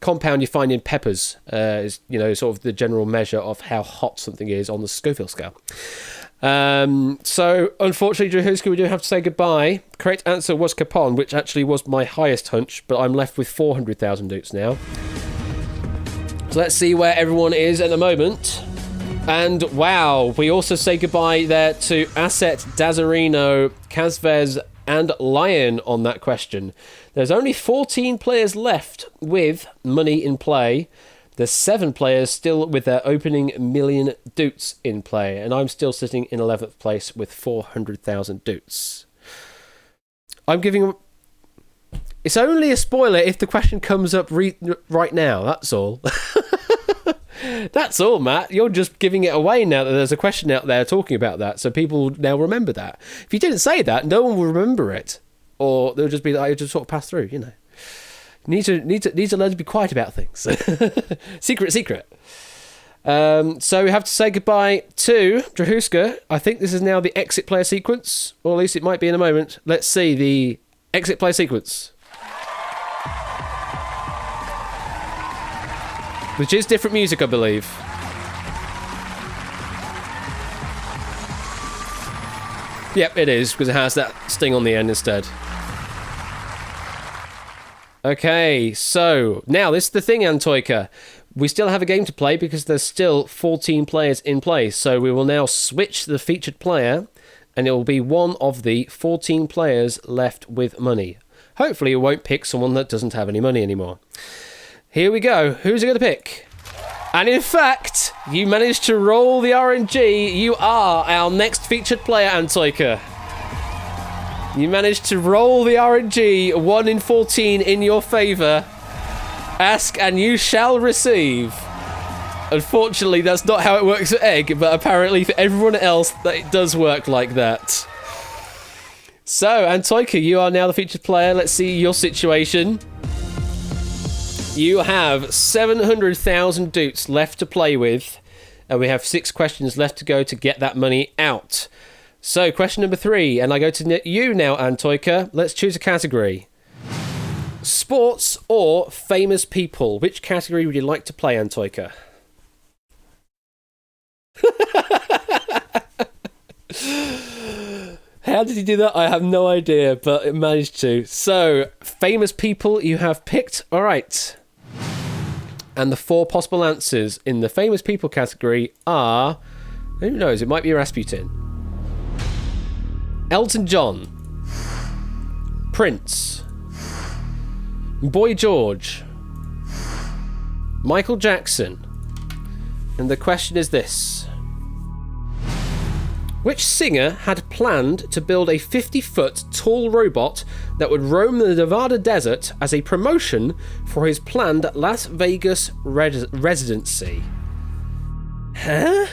compound you find in peppers. Is, you know, sort of the general measure of how hot something is on the Scoville scale. So, unfortunately, Drahuska, we do have to say goodbye. Correct answer was Capon, which actually was my highest hunch, but I'm left with 400,000 doots now. So let's see where everyone is at the moment. And wow, we also say goodbye there to Asset, Dazarino, Kazvez, and Lion on that question. There's only 14 players left with money in play. There's 7 players still with their opening million doots in play, and I'm still sitting in 11th place with 400,000 doots. I'm giving... It's only a spoiler if the question comes up right now, that's all. That's all, Matt. You're just giving it away now that there's a question out there talking about that, so people now remember that. If you didn't say that, no one will remember it. Or they'll just be like, just sort of pass through, you know. Need to learn to be quiet about things. Secret. So we have to say goodbye to Drahuska. I think this is now the exit player sequence, or at least it might be in a moment. Let's see the exit player sequence. Which is different music, I believe. Yep, it is, because it has that sting on the end instead. Okay, so now this is the thing, Antoika. We still have a game to play because there's still 14 players in play. So we will now switch the featured player, and it will be one of the 14 players left with money. Hopefully it won't pick someone that doesn't have any money anymore. Here we go. Who's it going to pick? And in fact, you managed to roll the RNG. You are our next featured player, Antoika. You managed to roll the RNG 1 in 14 in your favour. Ask and you shall receive. Unfortunately, that's not how it works for Egg, but apparently for everyone else, that it does work like that. So, Antoika, you are now the featured player. Let's see your situation. You have 700,000 doots left to play with, and we have 6 questions left to go to get that money out. So, question number 3, and I go to you now, Antoika. Let's choose a category. Sports or famous people? Which category would you like to play, Antoika? How did he do that? I have no idea, but it managed to. So, famous people you have picked. All right. And the 4 possible answers in the famous people category are... Who knows? It might be Rasputin. Elton John. Prince. Boy George. Michael Jackson. And the question is this. Which singer had planned to build a 50-foot tall robot that would roam the Nevada desert as a promotion for his planned Las Vegas residency? Huh?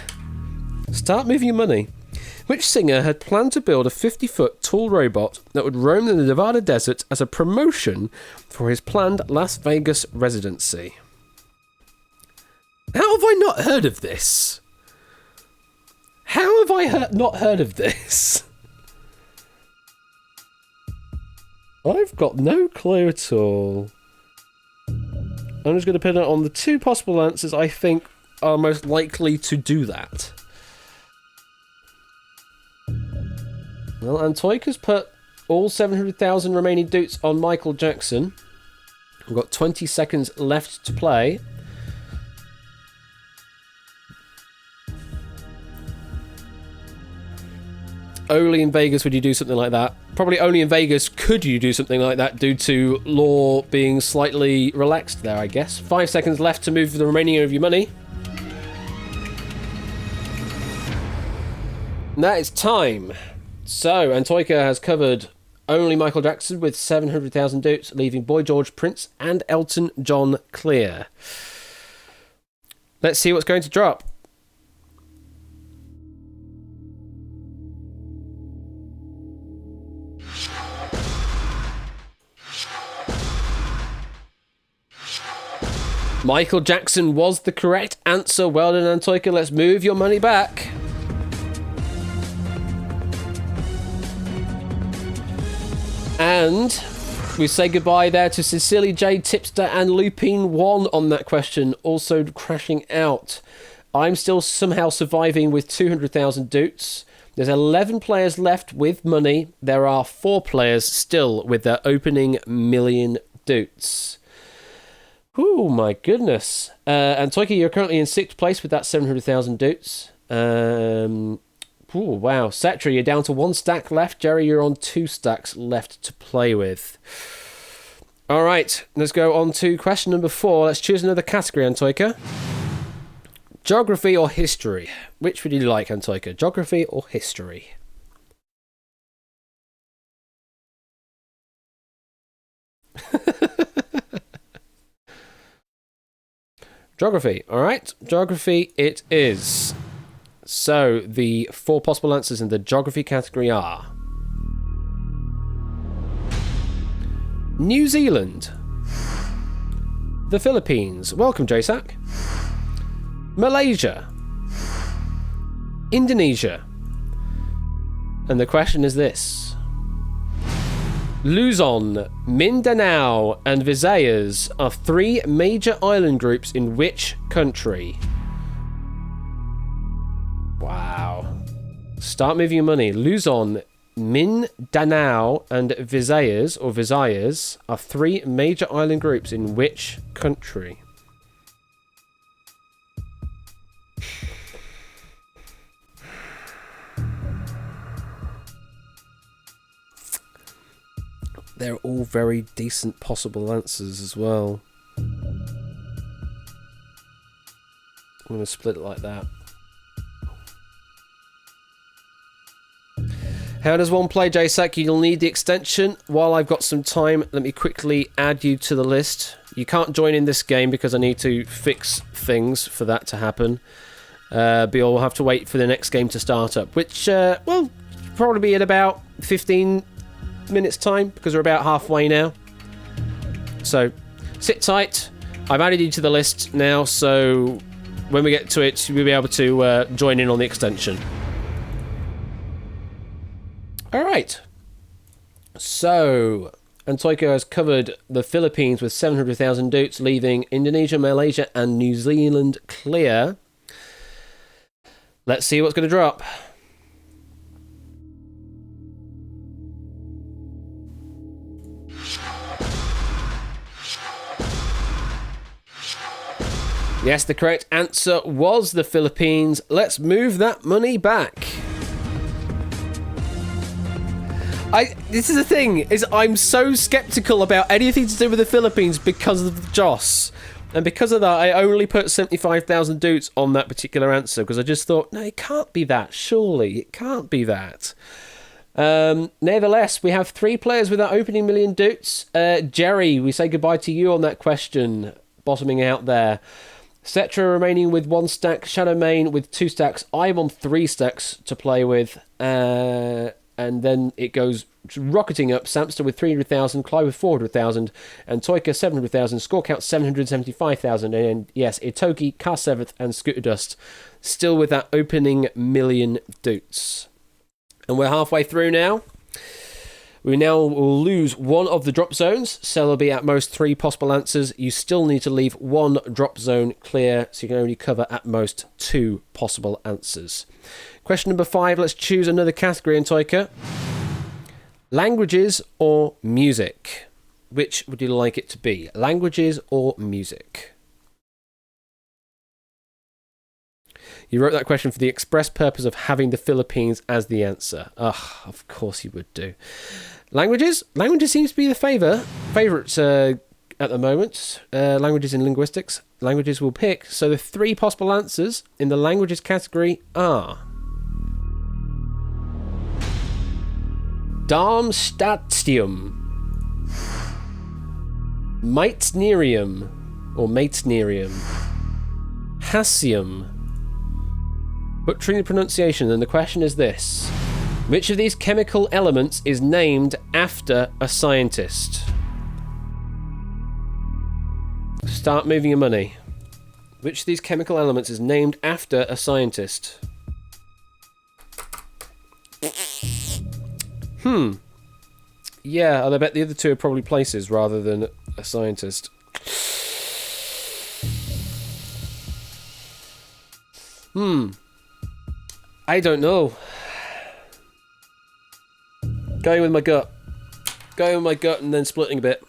Start moving your money. Which singer had planned to build a 50-foot tall robot that would roam the Nevada desert as a promotion for his planned Las Vegas residency? How have I not heard of this? How have I not heard of this? I've got no clue at all. I'm just going to put it on the two possible answers I think are most likely to do that. Well, Antoika's put all 700,000 remaining doots on Michael Jackson. We've got 20 seconds left to play. Only in Vegas would you do something like that. Probably only in Vegas could you do something like that due to law being slightly relaxed there, I guess. 5 seconds left to move the remaining of your money. And that is time. So, Antoika has covered only Michael Jackson with 700,000 doots, leaving Boy George, Prince, and Elton John clear. Let's see what's going to drop. Michael Jackson was the correct answer. Well done, Antoika. Let's move your money back. And we say goodbye there to Cecily J, Tipster, and Lupine 1 on that question, also crashing out. I'm still somehow surviving with 200,000 doots. There's 11 players left with money. There are 4 players still with their opening million doots. Oh my goodness. Antoika, you're currently in 6th place with that 700,000 doots. Oh wow. Cetra, you're down to 1 stack left. Jerry, you're on 2 stacks left to play with. All right, let's go on to question number 4. Let's choose another category, Antoika. Geography or history? Which would you like, Antoika? Geography or history? Geography. All right, geography it is. So, the 4 possible answers in the geography category are... New Zealand. The Philippines. Welcome, JSAC. Malaysia. Indonesia. And the question is this. Luzon, Mindanao, and Visayas are 3 major island groups in which country? Wow. Start moving your money. Luzon, Mindanao, and Visayas are 3 major island groups in which country? They're all very decent possible answers as well. I'm going to split it like that. How does one play, JSAC? You'll need the extension. While I've got some time, let me quickly add you to the list. You can't join in this game because I need to fix things for that to happen. But you'll have to wait for the next game to start up, which, will probably be in about 15 minutes time because we're about halfway now. So sit tight. I've added you to the list now, so when we get to it, you'll be able to join in on the extension. Alright, so Antoika has covered the Philippines with 700,000 doots, leaving Indonesia, Malaysia, and New Zealand clear. Let's see what's going to drop. Yes, the correct answer was the Philippines. Let's move that money back. This is the thing, is I'm so skeptical about anything to do with the Philippines because of Joss. And because of that, I only put 75,000 doots on that particular answer because I just thought, no, it can't be that, surely. It can't be that. Nevertheless, we have 3 players with our opening million doots. Jerry, we say goodbye to you on that question, bottoming out there. Cetra remaining with 1 stack, Shadowmane with 2 stacks. I'm on 3 stacks to play with. And and then it goes rocketing up. Samster with 300,000, Clyde with 400,000, and Toyka 700,000. Score count 775,000. And yes, Itogi, Car 7th, and Scooter Dust still with that opening million doots. And we're halfway through now. We now will lose one of the drop zones, so there'll be at most 3 possible answers. You still need to leave 1 drop zone clear, so you can only cover at most 2 possible answers. Question number 5, let's choose another category in Toyka. Languages or music? Which would you like it to be? Languages or music? You wrote that question for the express purpose of having the Philippines as the answer. Ugh, of course you would do. Languages? Languages seems to be the favourite at the moment. Languages in linguistics. Languages will pick. So the 3 possible answers in the languages category are Darmstadtium, Meitnerium or Meitnerium, Hassium. Butchering the pronunciation, and the question is this. Which of these chemical elements is named after a scientist? Start moving your money. Which of these chemical elements is named after a scientist? Yeah, and I bet the other 2 are probably places rather than a scientist. I don't know. Going with my gut. Going with my gut and then splitting a bit.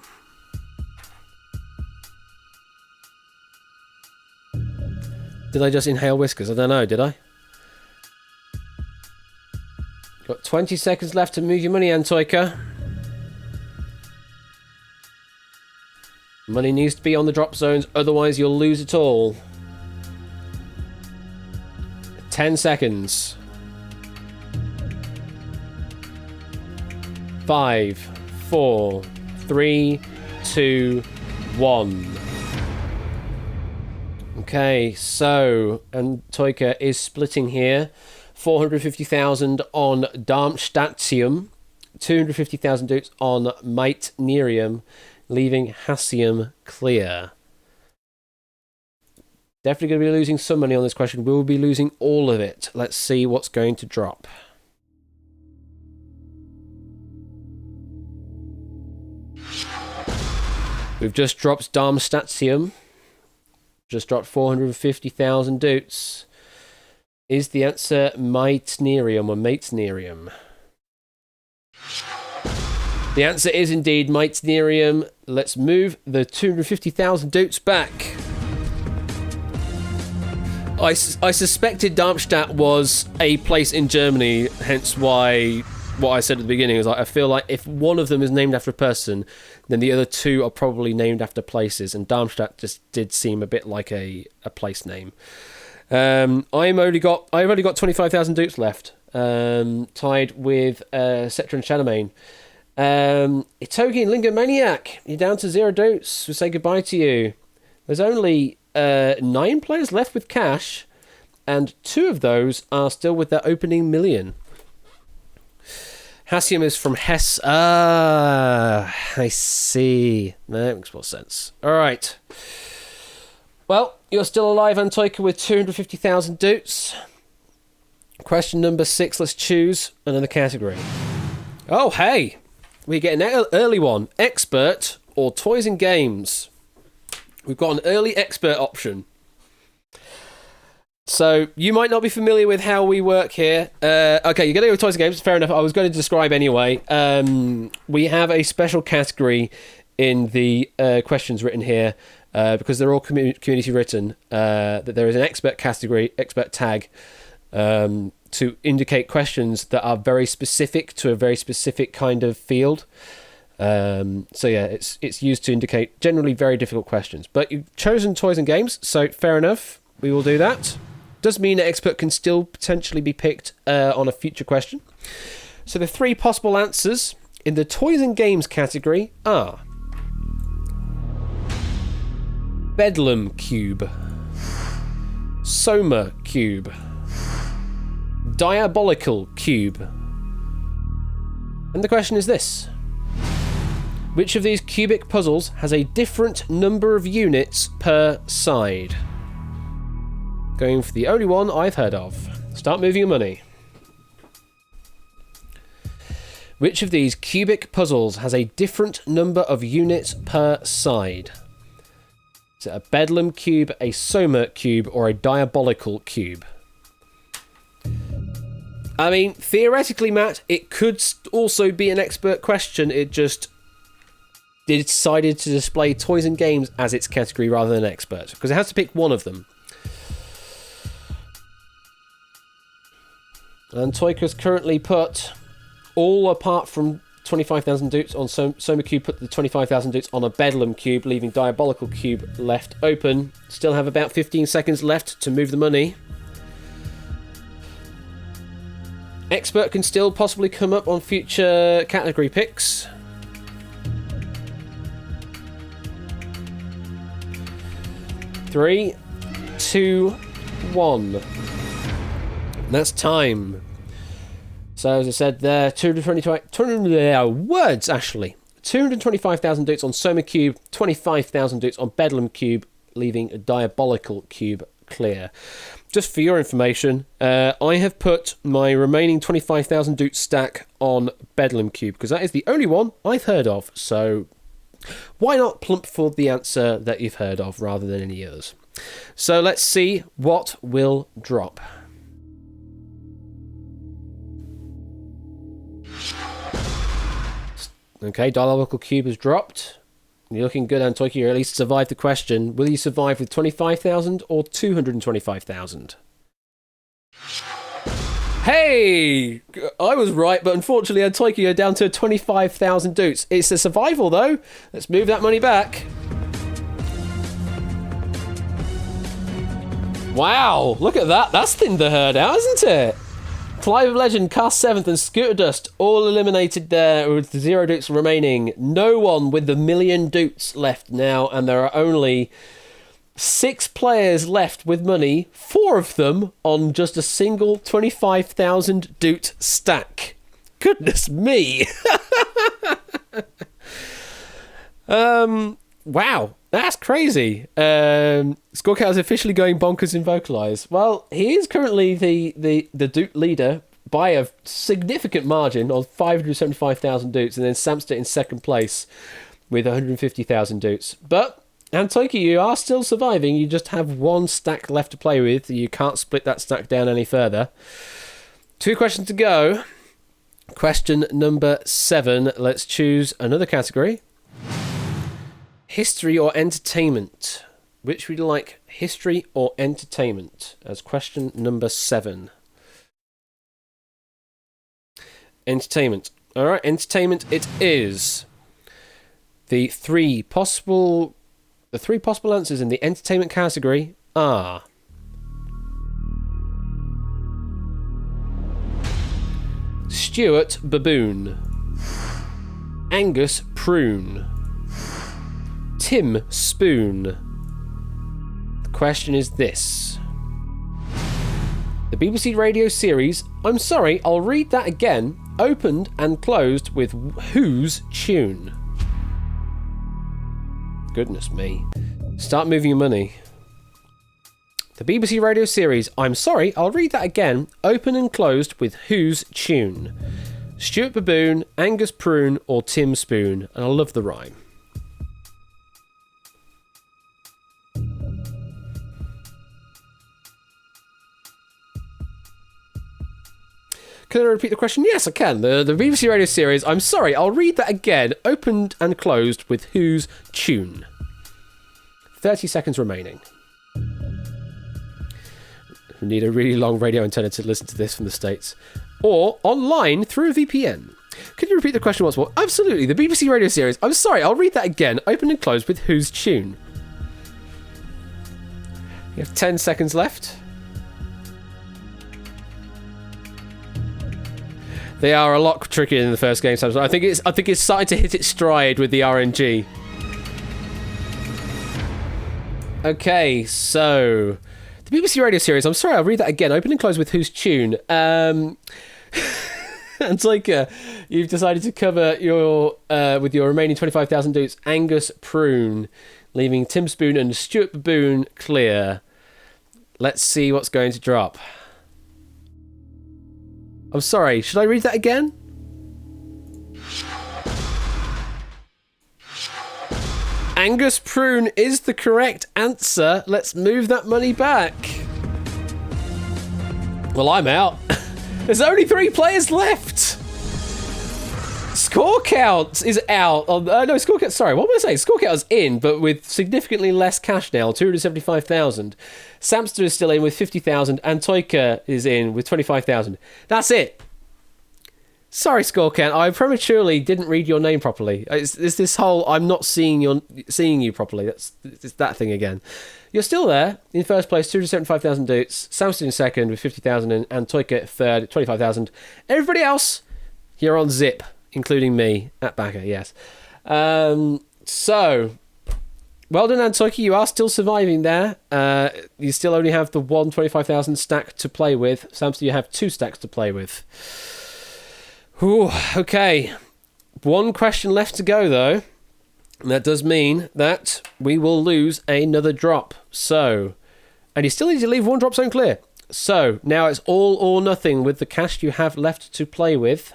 Did I just inhale whiskers? I don't know, did I? Got 20 seconds left to move your money, Antoika. Money needs to be on the drop zones, otherwise you'll lose it all. 10 seconds. 5, 4, 3, 2, 1. Okay, so Antoika is splitting here. 450,000 on Darmstadtium, 250,000 doots on Meitnerium, leaving Hassium clear. Definitely going to be losing some money on this question. We'll be losing all of it. Let's see what's going to drop. We've just dropped Darmstadtium. Just dropped 450,000 doots. Is the answer Meitnerium or Meitnerium? The answer is indeed Meitnerium. Let's move the 250,000 doots back. I suspected Darmstadt was a place in Germany, hence why what I said at the beginning was like, I feel like if one of them is named after a person, then the other 2 are probably named after places, and Darmstadt just did seem a bit like a place name. I've only got 25,000 dupes left, tied with Sector and Shadowmane. Itogi and Lingomaniac, you're down to 0 dupes. We'll say goodbye to you. There's only 9 players left with cash, and 2 of those are still with their opening million. Hassium is from Hess. Ah, I see. That makes more sense. All right. Well, you're still alive, Antoika, with 250,000 doots. Question number 6. Let's choose another category. Oh, hey. We get an early one. Expert or toys and games. We've got an early expert option. So, you might not be familiar with how we work here. Okay, you're going to go with toys and games. Fair enough. I was going to describe anyway. We have a special category in the questions written here, because they're all community written, that there is an expert category, expert tag, to indicate questions that are very specific to a very specific kind of field. So yeah, it's used to indicate generally very difficult questions. But you've chosen toys and games, so fair enough. We will do that. Does mean an expert can still potentially be picked on a future question. So the 3 possible answers in the toys and games category are Bedlam Cube, Soma Cube, Diabolical Cube, And the question is this. Which of these cubic puzzles has a different number of units per side? Going for the only one I've heard of. Start moving your money. Which of these cubic puzzles has a different number of units per side? Is it a Bedlam cube, a Soma cube, or a Diabolical cube? I mean, theoretically, Matt, it could also be an expert question. It just decided to display toys and games as its category rather than expert, because it has to pick one of them. And Toyka's currently put all apart from 25,000 dupes on Soma Cube, put the 25,000 dupes on a Bedlam Cube, leaving Diabolical Cube left open. Still have about 15 seconds left to move the money. Expert can still possibly come up on future category picks. Three, two, one. That's time. So as I said there, 225,000 dupes on Soma Cube, 25,000 dupes on Bedlam Cube, leaving a Diabolical Cube clear. Just for your information, I have put my remaining 25,000 dupe stack on Bedlam Cube, because that is the only one I've heard of. So why not plump for the answer that you've heard of rather than any others? So let's see what will drop. Okay, Diabolical Cube has dropped. You're looking good, Antoiki. You at least survived the question. Will you survive with 25,000 or 225,000? Hey! I was right, but unfortunately, Antoiki, you're down to 25,000 dupes. It's a survival, though. Let's move that money back. Wow, look at that. That's thinned the herd out, isn't it? Fly of Legend, Cast 7th, and Scooter Dust all eliminated there with 0 dupes remaining. No one with the million dupes left now, and there are only 6 players left with money, 4 of them on just a single 25,000 dupe stack. Goodness me! Wow, that's crazy. Scorecat is officially going bonkers in Vocalize. Well, he is currently the dupe leader by a significant margin of 575,000 dupes, and then Samster in second place with 150,000 dupes. But, Antoiki, you are still surviving. You just have 1 stack left to play with. You can't split that stack down any further. 2 questions to go. Question number 7. Let's choose another category. History or entertainment? Which would you like, history or entertainment, as question number 7? Entertainment. All right, entertainment it is. The three possible answers in the entertainment category are Stuart Baboon, Angus Prune, Tim Spoon. The question is this. The BBC radio series, I'm sorry, I'll read that again, opened and closed with whose tune? Goodness me. Start moving your money. The BBC radio series, I'm sorry, I'll read that again, opened and closed with whose tune? Stuart Baboon, Angus Prune, or Tim Spoon? And I love the rhyme. Can I repeat the question? Yes, I can. The BBC radio series, I'm sorry, I'll read that again, opened and closed with whose tune? 30 seconds remaining. We need a really long radio antenna to listen to this from the States. Or online through a VPN. Could you repeat the question once more? Absolutely. The BBC radio series, I'm sorry, I'll read that again, opened and closed with whose tune? You have 10 seconds left. They are a lot trickier than the first game, Samson. I think it's starting to hit its stride with the RNG. Okay, so the BBC radio series. I'm sorry, I'll read that again. Open and close with whose tune? And Toika, you've decided to cover your with your remaining 25,000 dukes Angus Prune, leaving Tim Spoon and Stuart Baboon clear. Let's see what's going to drop. I'm sorry, should I read that again? Angus Prune is the correct answer. Let's move that money back. Well, I'm out. There's only 3 players left. Score count is out. No, score count. Sorry, what was I saying? Score count is in, but with significantly less cash now, 275,000. Samster is still in with 50,000, and Toika is in with 25,000. That's it. Sorry, score count. I prematurely didn't read your name properly. It's this whole I'm not seeing you properly. It's that thing again. You're still there in first place, 275,000 dukes. Samster in second with 50,000, and Toika third, 25,000. Everybody else, you're on zip, including me at backer. Yes. So, well done, Antoiki. You are still surviving there. You still only have the one 25,000 stack to play with. Samster, you have 2 stacks to play with. Ooh, okay. One question left to go, though. And that does mean that we will lose another drop. So, and you still need to leave 1 drop zone clear. So, now it's all or nothing with the cash you have left to play with.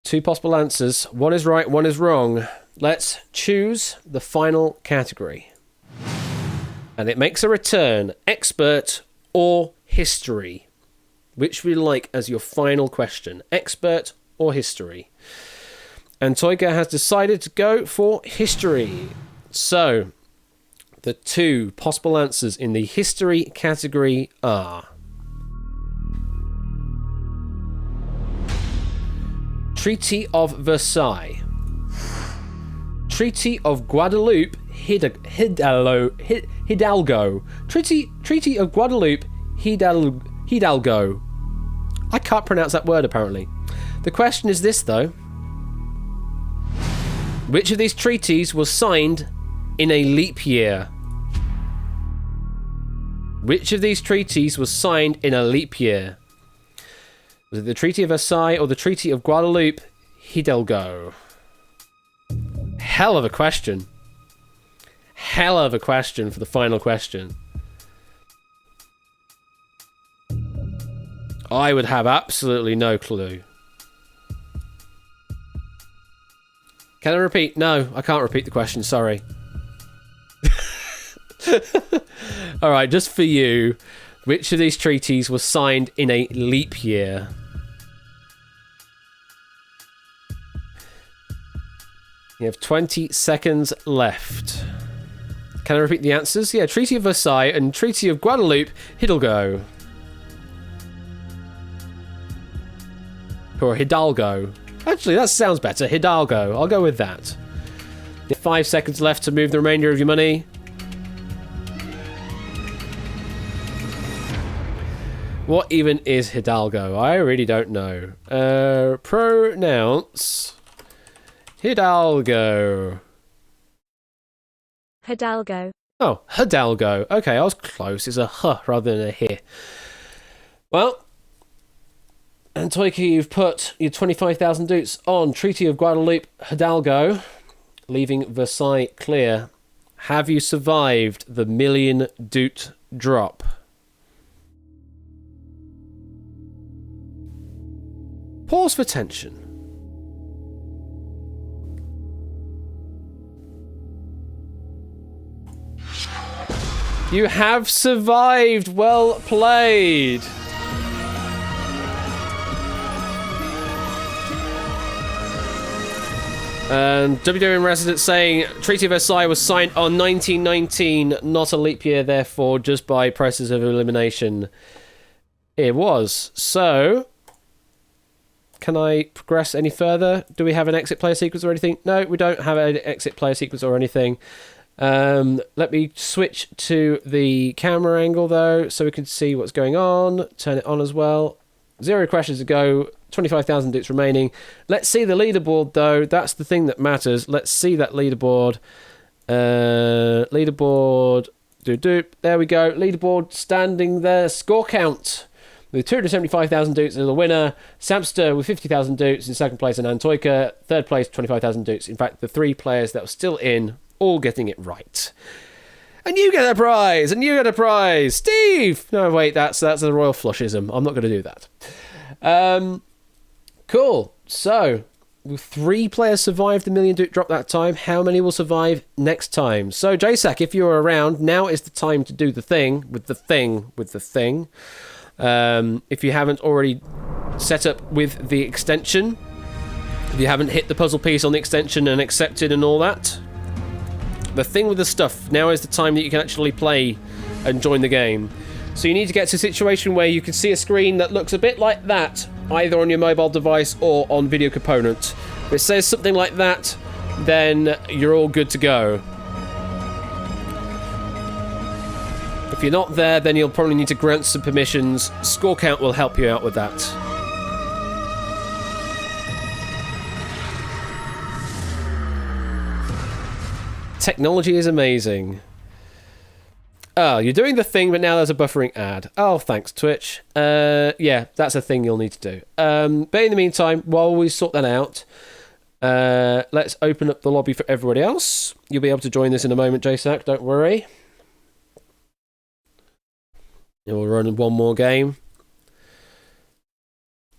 2 possible answers. 1 is right, 1 is wrong. Let's choose the final category. And it makes a return. Expert or history? Which would you like as your final question? Expert or history? And Toika has decided to go for history. So, the 2 possible answers in the history category are Treaty of Versailles, Treaty of Guadalupe Hidalgo, Treaty of Guadalupe Hidalgo. I can't pronounce that word, apparently. The question is this, though. Which of these treaties was signed in a leap year? Which of these treaties was signed in a leap year? Was it the Treaty of Versailles or the Treaty of Guadalupe Hidalgo? Hell of a question. Hell of a question for the final question. I would have absolutely no clue. Can I repeat? No, I can't repeat the question, sorry. Alright, just for you. Which of these treaties was signed in a leap year? You have 20 seconds left. Can I repeat the answers? Yeah, Treaty of Versailles and Treaty of Guadalupe Hidalgo. Or Hidalgo. Actually, that sounds better. Hidalgo. I'll go with that. 5 seconds left to move the remainder of your money. What even is Hidalgo? I really don't know. Pronounce Hidalgo. Hidalgo. Oh, Hidalgo. Okay, I was close. It's a H rather than a H. Well, and Toika, you've put your 25,000 dukes on Treaty of Guadalupe Hidalgo, leaving Versailles clear. Have you survived the million duke drop? Pause for tension. You have survived. Well played. And WW in Residence saying Treaty of Versailles was signed on 1919, not a leap year, therefore, just by process of elimination. It was. So, can I progress any further? Do we have an exit player sequence or anything? No, we don't have an exit player sequence or anything. Let me switch to the camera angle, though, so we can see what's going on. Turn it on as well. 0 questions to go. 25,000 dukes remaining. Let's see the leaderboard, though. That's the thing that matters. Let's see that leaderboard. Leaderboard. There we go. Leaderboard standing there. Score count. with 275,000 dukes as the winner. Samster with 50,000 dukes in second place, and Antoika third place, 25,000 dukes. In fact, the 3 players that were still in, all getting it right. And you get a prize, and you get a prize, Steve. No, wait, that's a royal flushism. I'm not going to do that. Cool. So 3 players survived the million duke drop that time. How many will survive next time? So JSAC, if you're around, now is the time to do the thing with the thing with the thing. If you haven't already set up with the extension, if you haven't hit the puzzle piece on the extension and accepted and all that, the thing with the stuff, now is the time that you can actually play and join the game. So you need to get to a situation where you can see a screen that looks a bit like that, either on your mobile device or on Video Component. If it says something like that, then you're all good to go. If you're not there, then you'll probably need to grant some permissions. Score count will help you out with that. Technology is amazing. Oh, you're doing the thing, but now there's a buffering ad. Oh, thanks, Twitch. Yeah, that's a thing you'll need to do. But in the meantime, while we sort that out, let's open up the lobby for everybody else. You'll be able to join this in a moment, JSAC, don't worry. We'll run one more game.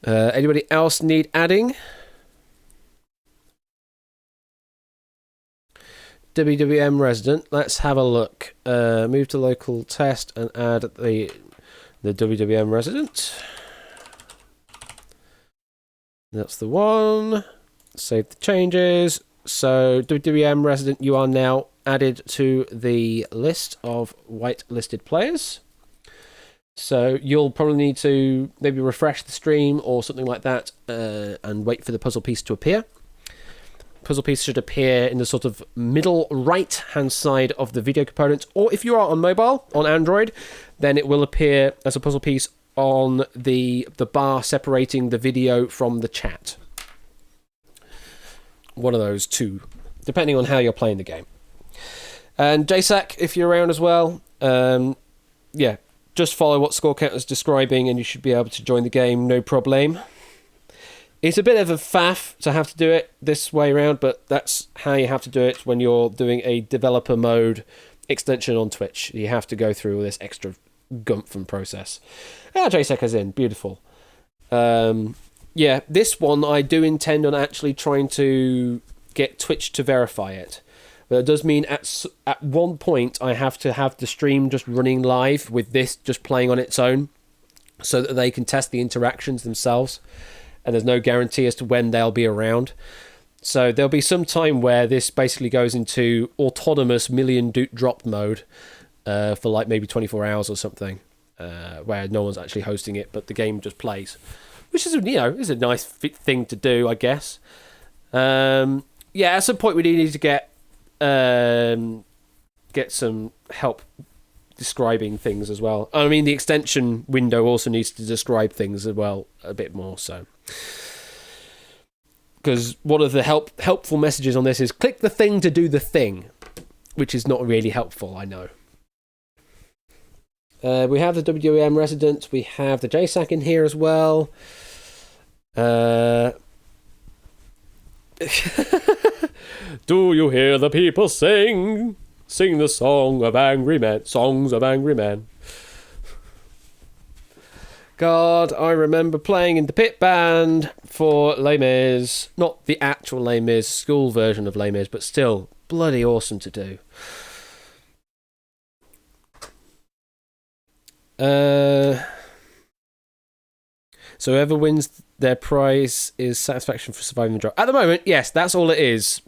Anybody else need adding? WWM resident. Let's have a look. Move to local test and add the WWM resident. That's the one. Save the changes. So WWM resident, you are now added to the list of whitelisted players. So you'll probably need to maybe refresh the stream or something like that and wait for the puzzle piece to appear. Puzzle piece should appear in the sort of middle right-hand side of the video component, or if you are on mobile, on Android, then it will appear as a puzzle piece on the bar separating the video from the chat. One of those two, depending on how you're playing the game. And JSAC, if you're around as well, yeah, just follow what Score Count is describing and you should be able to join the game, no problem. It's a bit of a faff to have to do it this way around, but that's how you have to do it when you're doing a developer mode extension on Twitch. You have to go through all this extra gumph and process. Ah, JSEC is in. Beautiful. Yeah, this one I do intend on actually trying to get Twitch to verify it. But it does mean at one point I have to have the stream just running live with this just playing on its own so that they can test the interactions themselves. And there's no guarantee as to when they'll be around. So there'll be some time where this basically goes into autonomous million duke drop mode for like maybe 24 hours or something, where no one's actually hosting it, but the game just plays, which is, you know, is a nice thing to do, I guess. Yeah, at some point we need to get some help describing things as well. I mean, the extension window also needs to describe things as well a bit more, so. Because one of the helpful messages on this is click the thing to do the thing, which is not really helpful, I know. We have the WWM resident, we have the JSAC in here as well. Do you hear the people sing? Sing the song of angry men. Songs of angry men. God, I remember playing in the pit band for Les Mis. Not the actual Les Mis, school version of Les Mis, but still bloody awesome to do. So whoever wins their prize is satisfaction for surviving the drop. At the moment, yes, that's all it is.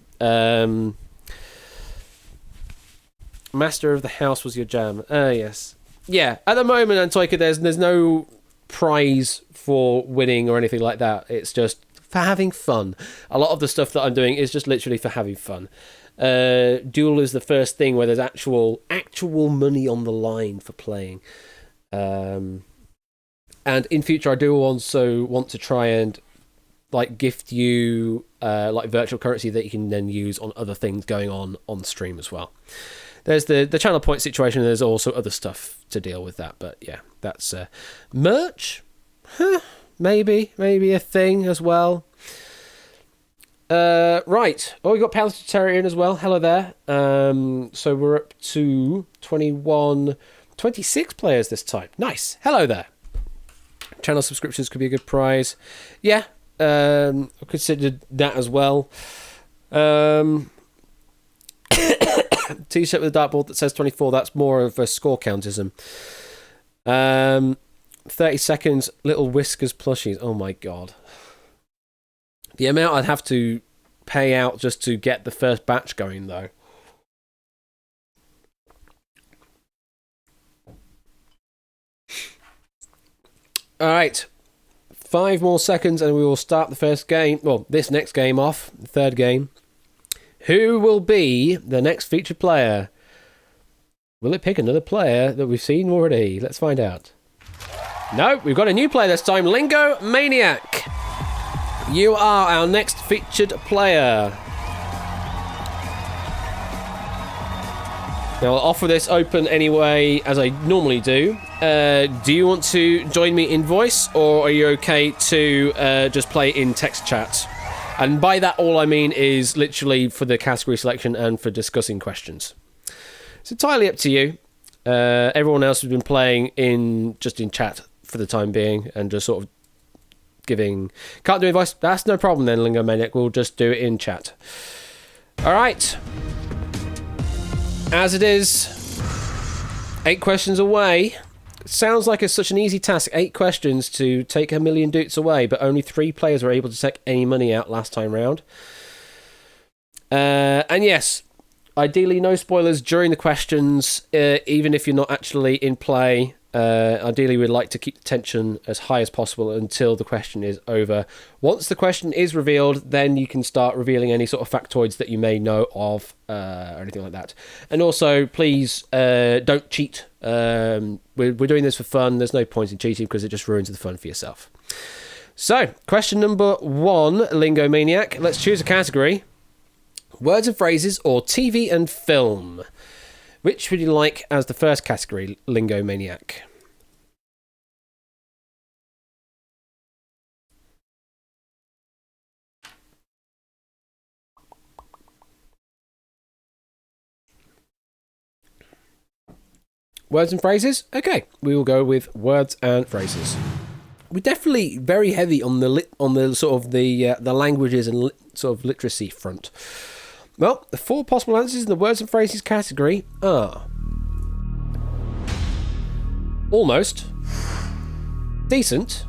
Master of the House was your jam. Yes. Yeah, at the moment, Antoika, there's no prize for winning or anything like that. It's just for having fun. A lot of the stuff that I'm doing is just literally for having fun. Duel is the first thing where there's actual money on the line for playing. And in future, I do also want to try and like gift you like virtual currency that you can then use on other things going on stream as well. There's the channel point situation, and there's also other stuff to deal with that. But yeah, that's merch. Maybe a thing as well. Right. Oh, we got Palatitarian as well. Hello there. So we're up to 26 players this time. Nice. Hello there. Channel subscriptions could be a good prize. Yeah. I considered that as well. T-shirt with a dartboard that says 24. That's more of a score countism. 30 seconds. Little Whiskers plushies. Oh my god. The amount I'd have to pay out just to get the first batch going, though. Alright. 5 more seconds and we will start the first game. Well, this next game off. The third game. Who will be the next featured player? Will it pick another player that we've seen already? Let's find out. No, we've got a new player this time. Lingo Maniac. You are our next featured player. Now, I'll offer this open anyway, as I normally do. Do you want to join me in voice, or are you okay to just play in text chat? And by that, all I mean is literally for the category selection and for discussing questions. It's entirely up to you. Everyone else has been playing in chat for the time being, and just sort of giving... Can't do advice? That's no problem then, Lingo Maniac. We'll just do it in chat. Alright. As it is, 8 questions away. Sounds like it's such an easy task. 8 questions to take 1,000,000 doots away, but only 3 players were able to take any money out last time round. And yes, ideally no spoilers during the questions, even if you're not actually in play. Ideally, we'd like to keep the tension as high as possible until the question is over. Once the question is revealed, then you can start revealing any sort of factoids that you may know of, or anything like that. And also, please don't cheat. We're doing this for fun. There's no point in cheating because it just ruins the fun for yourself. So, question number 1, Lingo Maniac. Let's choose a category. Words and phrases or TV and film. Which would you like as the first category, Lingo Maniac? Words and phrases? Okay, we will go with words and phrases. We're definitely very heavy on the sort of the languages and sort of literacy front. Well, the 4 possible answers in the words and phrases category are almost, decent,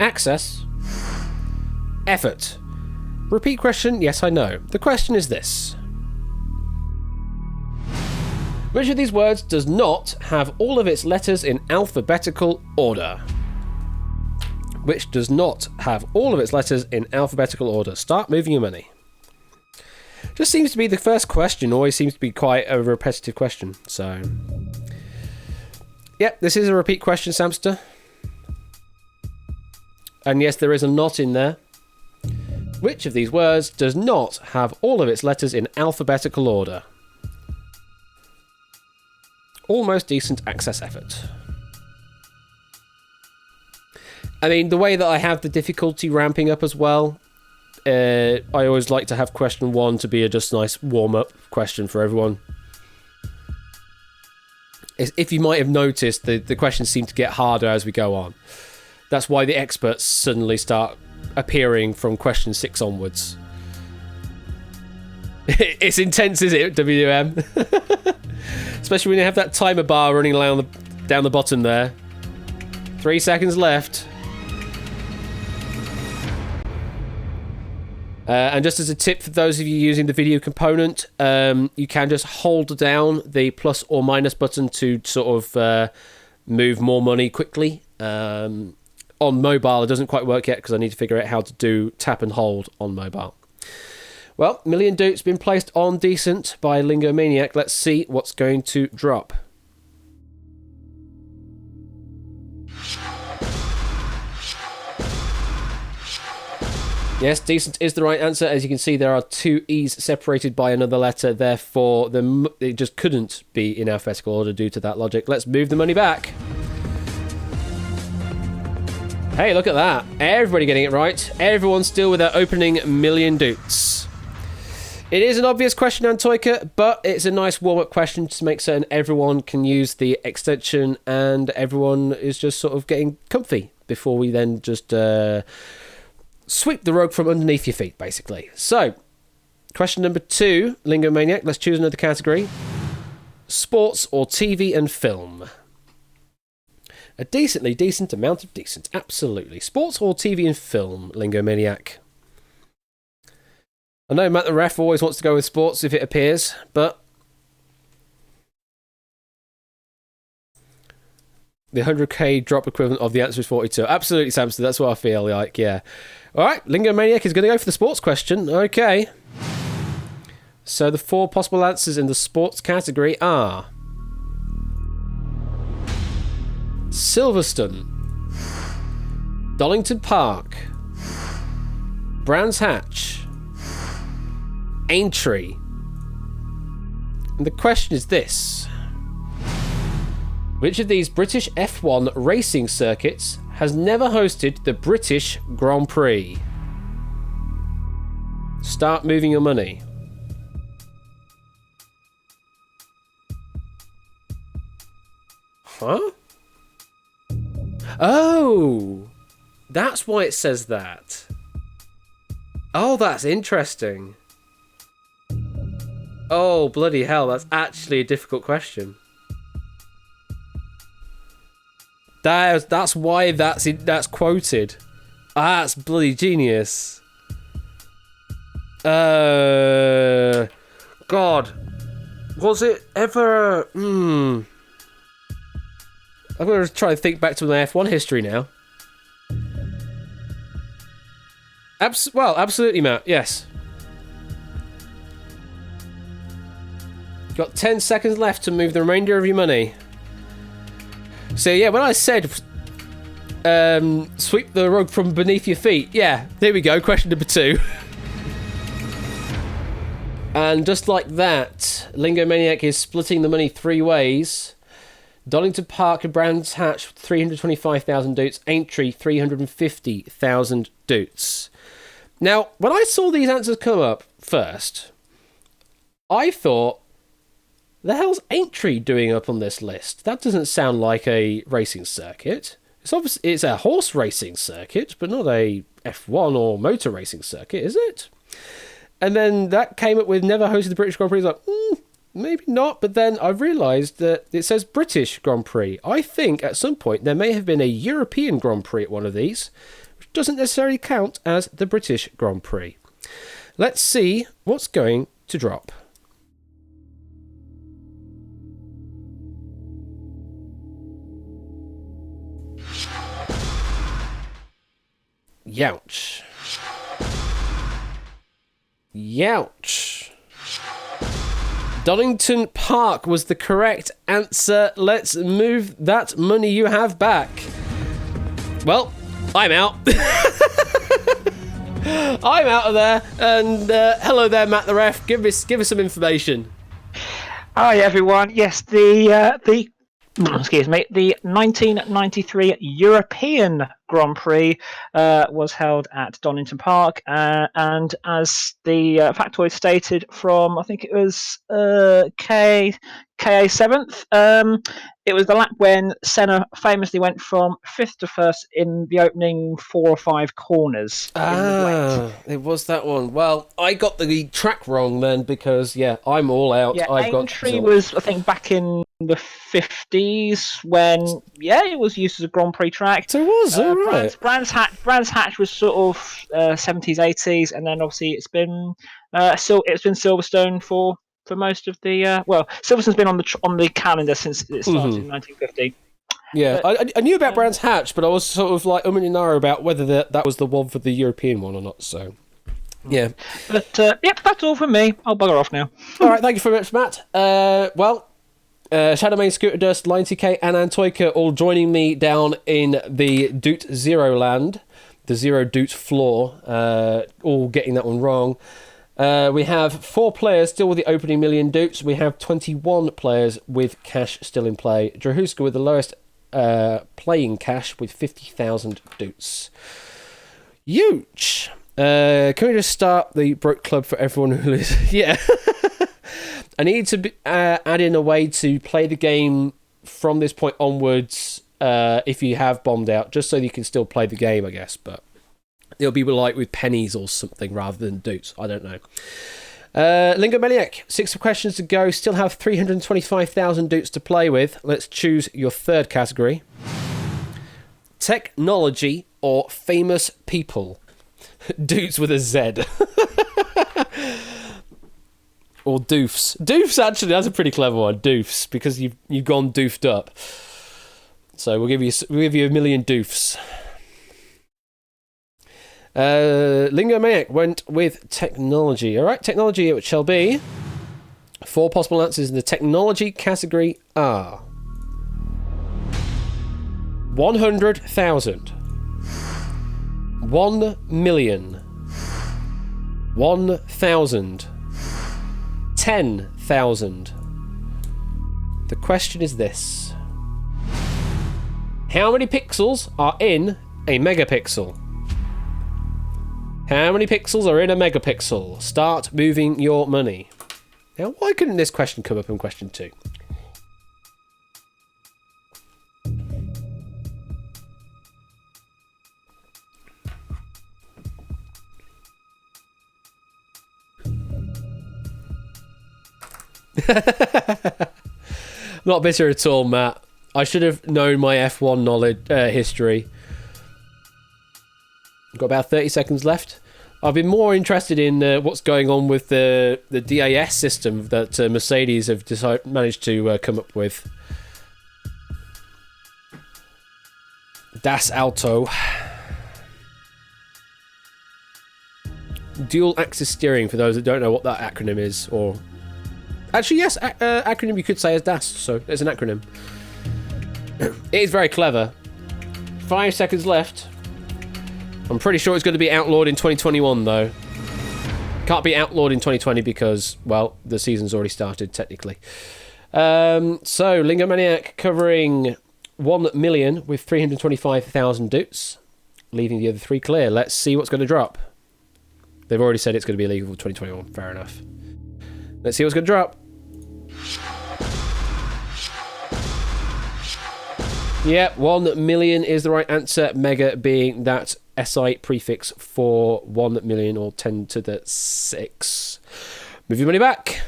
access, effort. Repeat question, yes, I know. The question is this. Which of these words does not have all of its letters in alphabetical order? Which does not have all of its letters in alphabetical order? Start moving your money. Just seems to be the first question, always seems to be quite a repetitive question, so... Yep, this is a repeat question, Samster. And yes, there is a not in there. Which of these words does not have all of its letters in alphabetical order? Almost, decent, access, effort. I mean, the way that I have the difficulty ramping up as well, I always like to have question 1 to be a just nice warm-up question for everyone. If you might have noticed, the questions seem to get harder as we go on. That's why the experts suddenly start appearing from question 6 onwards. It's intense, is it, WM? Especially when you have that timer bar running down the bottom there. 3 seconds left. And just as a tip for those of you using the video component, you can just hold down the plus or minus button to sort of move more money quickly. On mobile, it doesn't quite work yet because I need to figure out how to do tap and hold on mobile. Well, Million Doots been placed on decent by Lingo Maniac. Let's see what's going to drop. Yes, decent is the right answer. As you can see, there are 2 E's separated by another letter. Therefore, it just couldn't be in alphabetical order due to that logic. Let's move the money back. Hey, look at that. Everybody getting it right. Everyone's still with their opening million doots. It is an obvious question, Antoika, but it's a nice warm-up question to make certain everyone can use the extension and everyone is just sort of getting comfy before we then just sweep the rug from underneath your feet, basically. So, question number 2, Lingo Maniac. Let's choose another category. Sports or TV and film? A decently decent amount of decent. Absolutely. Sports or TV and film, Lingo Maniac? I know Matt the Ref always wants to go with sports if it appears, but the 100k drop equivalent of the answer is 42. Absolutely, Samson. That's what I feel like, yeah. All right, Lingo Maniac is going to go for the sports question. Okay. So the 4 possible answers in the sports category are Silverstone, Donington Park, Brands Hatch, Aintree. And the question is this: which of these British F1 racing circuits has never hosted the British Grand Prix? Start moving your money. Huh? Oh! That's why it says that. Oh, that's interesting. Oh, bloody hell, that's actually a difficult question. That's why that's quoted. That's bloody genius. God. Was it ever... I'm going to try and think back to my F1 history now. Absolutely, Matt. Yes. You've got 10 seconds left to move the remainder of your money. So, yeah, when I said sweep the rug from beneath your feet, yeah, there we go. Question number 2. And just like that, Lingo Maniac is splitting the money 3 ways. Donington Park and Brands Hatch, 325,000 doots. Aintree, 350,000 doots. Now, when I saw these answers come up first, I thought, the hell's Aintree doing up on this list? That doesn't sound like a racing circuit. It's a horse racing circuit, but not a F1 or motor racing circuit, is it? And then that came up with never hosted the British Grand Prix. I was like, maybe not. But then I realised that it says British Grand Prix. I think at some point there may have been a European Grand Prix at one of these, which doesn't necessarily count as the British Grand Prix. Let's see what's going to drop. Youch. Youch. Donington Park was the correct answer. Let's move that money you have back. Well, I'm out. I'm out of there. And hello there, Matt the Ref. Give us some information. Hi everyone. Yes, the 1993 European Grand Prix was held at Donington Park, and as the factoid stated from, I think it was KA 7th, it was the lap when Senna famously went from 5th to 1st in the opening 4 or 5 corners. It was that one. Well, I got the track wrong then because, yeah, I'm all out. Yeah, Aintree was, I think, back in the 50s when, it was used as a Grand Prix track. So it was, all right. Brands Hatch was sort of 70s, 80s, and then obviously it's been Silverstone for most of the Silverstone's been on the calendar since it started in 1950. Yeah, but, I knew about Brands Hatch, but I was sort of like and ahhing about whether that was the one for the European one or not. So, yeah. But that's all from me. I'll bugger off now. All right, thank you very much, Matt. Shadowmane, Scooter Dust, Line TK, and Antoika all joining me down in the Doot Zero land, the Zero Doot floor, all getting that one wrong. We have 4 players still with the opening million doots. We have 21 players with cash still in play. Drahuska with the lowest playing cash with 50,000 doots. Huge. Can we just start the Broke Club for everyone who is... Yeah. I need to add in a way to play the game from this point onwards if you have bombed out, just so you can still play the game, I guess. But it'll be like with pennies or something rather than doots. I don't know. Lingomaniac, 6 questions to go. Still have 325,000 doots to play with. Let's choose your third category. Technology or famous people. Doots with a Z. Or doofs. Doofs, actually, that's a pretty clever one. Doofs, because you've gone doofed up. So we'll give you a million doofs. Lingomaniac went with technology. All right, technology it shall be. 4 possible answers in the technology category are 100,000, 1 million, 1,000, 10,000. The question is this: how many pixels are in a megapixel? How many pixels are in a megapixel? Start moving your money. Now, why couldn't this question come up in question 2? Not bitter at all, Matt. I should have known my F1 knowledge history. Got about 30 seconds left. I've been more interested in what's going on with the DAS system that Mercedes have managed to come up with. Das Auto. Dual axis steering, for those that don't know what that acronym is, or... Actually, yes, acronym you could say is DAS, so it's an acronym. It is very clever. 5 seconds left. I'm pretty sure it's going to be outlawed in 2021, though. Can't be outlawed in 2020 because, well, the season's already started, technically. So, Lingomaniac covering 1 million with 325,000 doots, leaving the other 3 clear. Let's see what's going to drop. They've already said it's going to be illegal for 2021. Fair enough. Let's see what's going to drop. Yep, 1 million is the right answer. Mega being that SI prefix for 1 million, or 10 to the 6. Move your money back.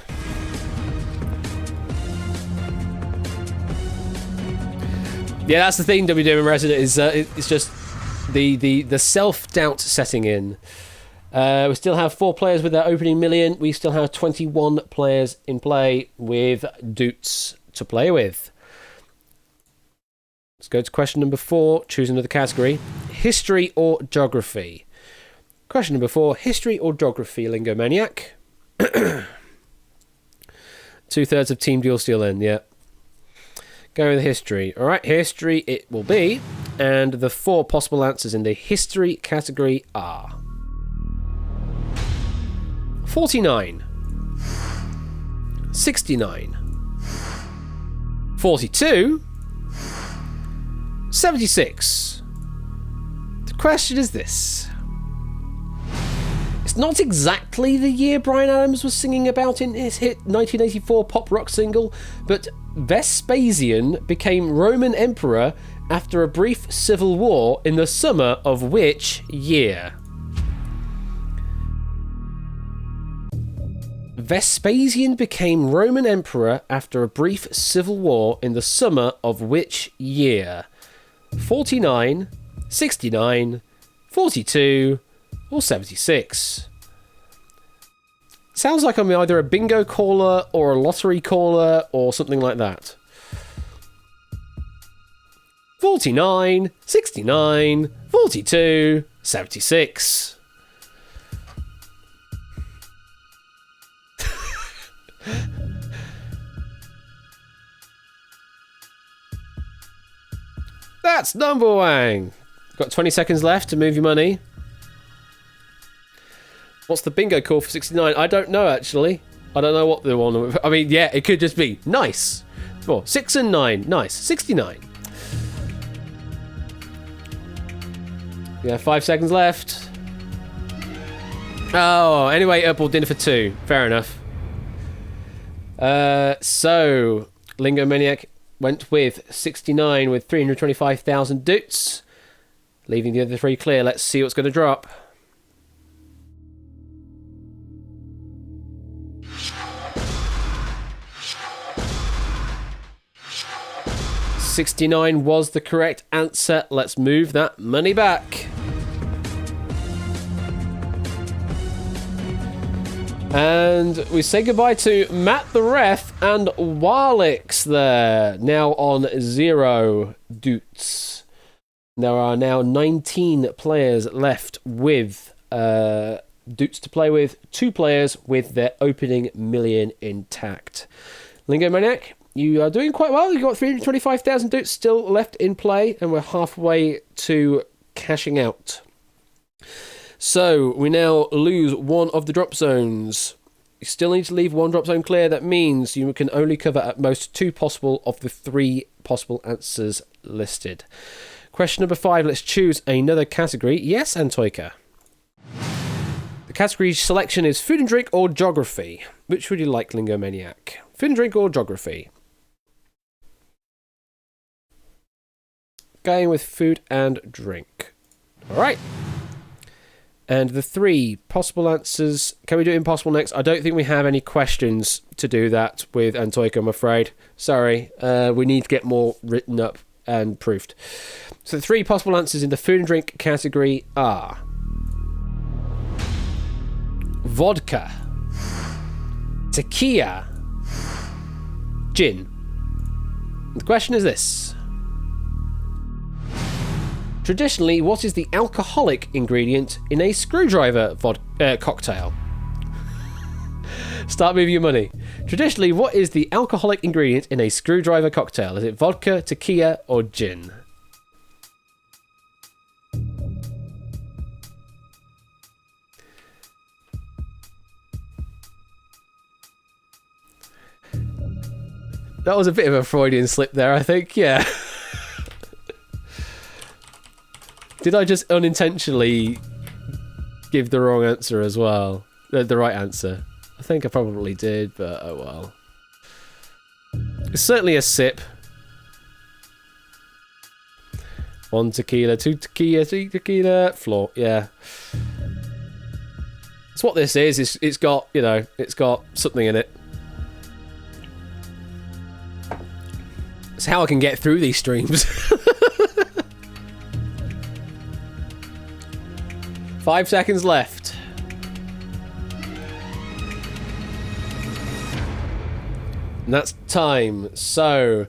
Yeah, that's the thing WDM in Resident is it's just the self-doubt setting in. We still have 4 players with their opening million. We still have 21 players in play with doots to play with. Let's go to question number 4. Choose another category. History or geography? Question number 4. History or geography, Lingomaniac? 2/3 of Team Dual Steel in, yeah. Go with history. Alright, history it will be. And the 4 possible answers in the history category are 49, 69, 42, 76. The question is this. It's not exactly the year Bryan Adams was singing about in his hit 1984 pop rock single, but Vespasian became Roman emperor after a brief civil war in the summer of which year? Vespasian became Roman emperor after a brief civil war in the summer of which year? 49, 69, 42, or 76? Sounds like I'm either a bingo caller or a lottery caller or something like that. 49, 69, 42, 76. That's number 1. Got 20 seconds left to move your money. What's the bingo call for 69? I don't know, actually. I don't know what the one... I mean, yeah, it could just be nice. 4, 6 and 9. Nice. 69. Yeah, 5 seconds left. Oh, anyway, up or dinner for 2. Fair enough. So, Lingo Maniac went with 69 with 325,000 doots, leaving the other 3 clear. Let's see what's going to drop. $69 was the correct answer. Let's move that money back. And we say goodbye to Matt the Ref and Warlix there, now on 0 doots. There are now 19 players left with doots to play with, 2 players with their opening million intact. Lingo Maniac, you are doing quite well. You've got 325,000 doots still left in play, and we're halfway to cashing out. So, we now lose 1 of the drop zones. You still need to leave 1 drop zone clear. That means you can only cover at most 2 possible of the 3 possible answers listed. Question number 5, let's choose another category. Yes, Antoika. The category selection is food and drink or geography. Which would you like, Lingo Maniac? Food and drink or geography? Going with food and drink. Alright. And the 3 possible answers... Can we do impossible next? I don't think we have any questions to do that with Antoika, I'm afraid. Sorry. We need to get more written up and proofed. So the 3 possible answers in the food and drink category are... vodka, tequila, gin. The question is this. Traditionally, what is the alcoholic ingredient in a screwdriver cocktail? Start moving your money. Traditionally, what is the alcoholic ingredient in a screwdriver cocktail? Is it vodka, tequila, or gin? That was a bit of a Freudian slip there, I think. Yeah. Did I just unintentionally give the wrong answer as well? The right answer? I think I probably did, but oh well. It's certainly a sip. 1 tequila, 2 tequila, 3 tequila, floor. Yeah. It's what this is. It's got, you know, it's got something in it. It's how I can get through these streams. 5 seconds left. And that's time. So,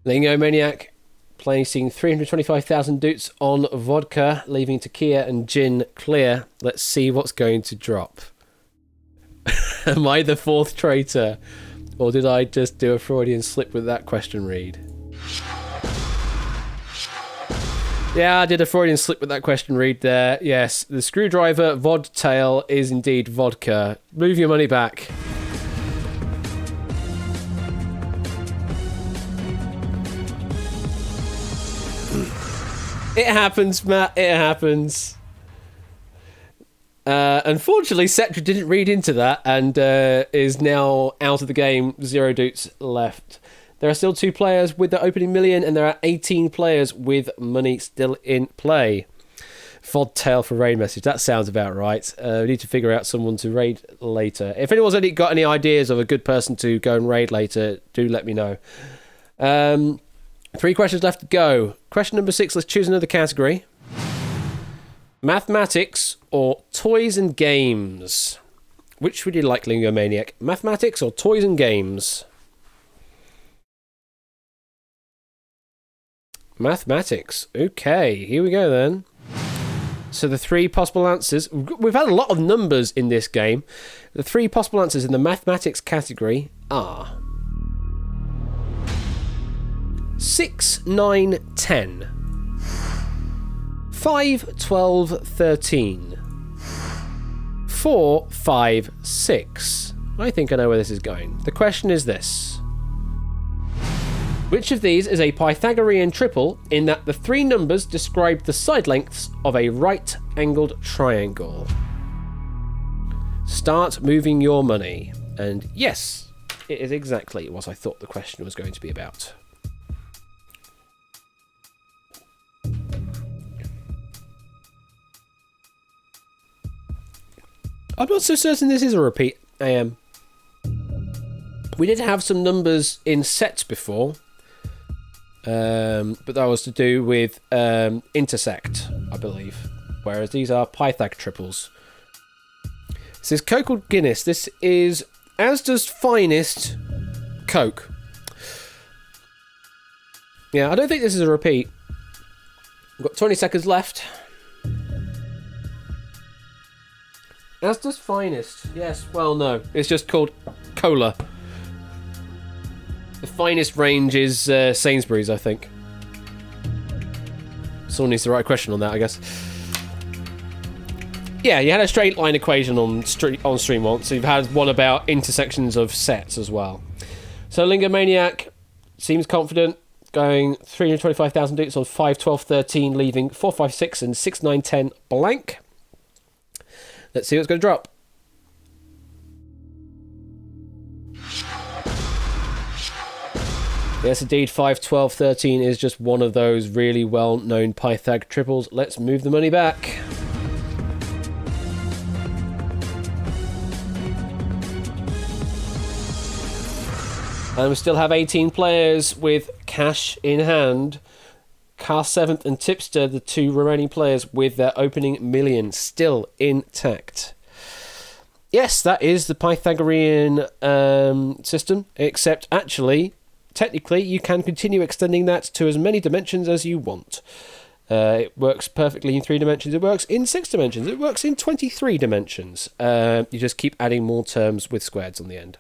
Lingo Maniac placing 325,000 doots on vodka, leaving tequila and gin clear. Let's see what's going to drop. Am I the 4th traitor? Or did I just do a Freudian slip with that question read? Yeah, I did a Freudian slip with that question read there. Yes, the screwdriver vodtail is indeed vodka. Move your money back. It happens, Matt. It happens. Unfortunately, Cetra didn't read into that and is now out of the game. 0 doots left. There are still 2 players with the opening million, and there are 18 players with money still in play. Vodtail for raid message. That sounds about right. We need to figure out someone to raid later. If anyone's got any ideas of a good person to go and raid later, do let me know. 3 questions left to go. Question number 6. Let's choose another category. Mathematics or toys and games? Which would you like, Lingo Maniac? Mathematics or toys and games? Mathematics. Okay, here we go then. So the 3 possible answers... We've had a lot of numbers in this game. The 3 possible answers in the mathematics category are... 6, 9, 10. 5, 12, 13. 4, 5, 6. I think I know where this is going. The question is this. Which of these is a Pythagorean triple in that the three numbers describe the side lengths of a right-angled triangle? Start moving your money. And yes, it is exactly what I thought the question was going to be about. I'm not so certain this is a repeat, AM. We did have some numbers in sets before, but that was to do with intersect, I believe. Whereas these are Pythag triples. This is Coke or Guinness. This is Asda's finest Coke. Yeah, I don't think this is a repeat. We've got 20 seconds left. Asda's finest. Yes, well, no. It's just called Cola. The finest range is Sainsbury's, I think. Someone needs to write a question on that, I guess. Yeah, you had a straight line equation on stream once, so you've had one about intersections of sets as well. So Lingomaniac seems confident, going 325,000 dukes on 5, 12, 13, leaving 4, 5, 6 and 6, 9, 10 blank. Let's see what's going to drop. Yes, indeed, 5, 12, 13 is just one of those really well-known Pythag triples. Let's move the money back. And we still have 18 players with cash in hand. Cast 7th and Tipster, the two remaining players with their opening million still intact. Yes, that is the Pythagorean system, except actually, technically, you can continue extending that to as many dimensions as you want. It works perfectly in 3 dimensions. It works in 6 dimensions. It works in 23 dimensions. You just keep adding more terms with squares on the end.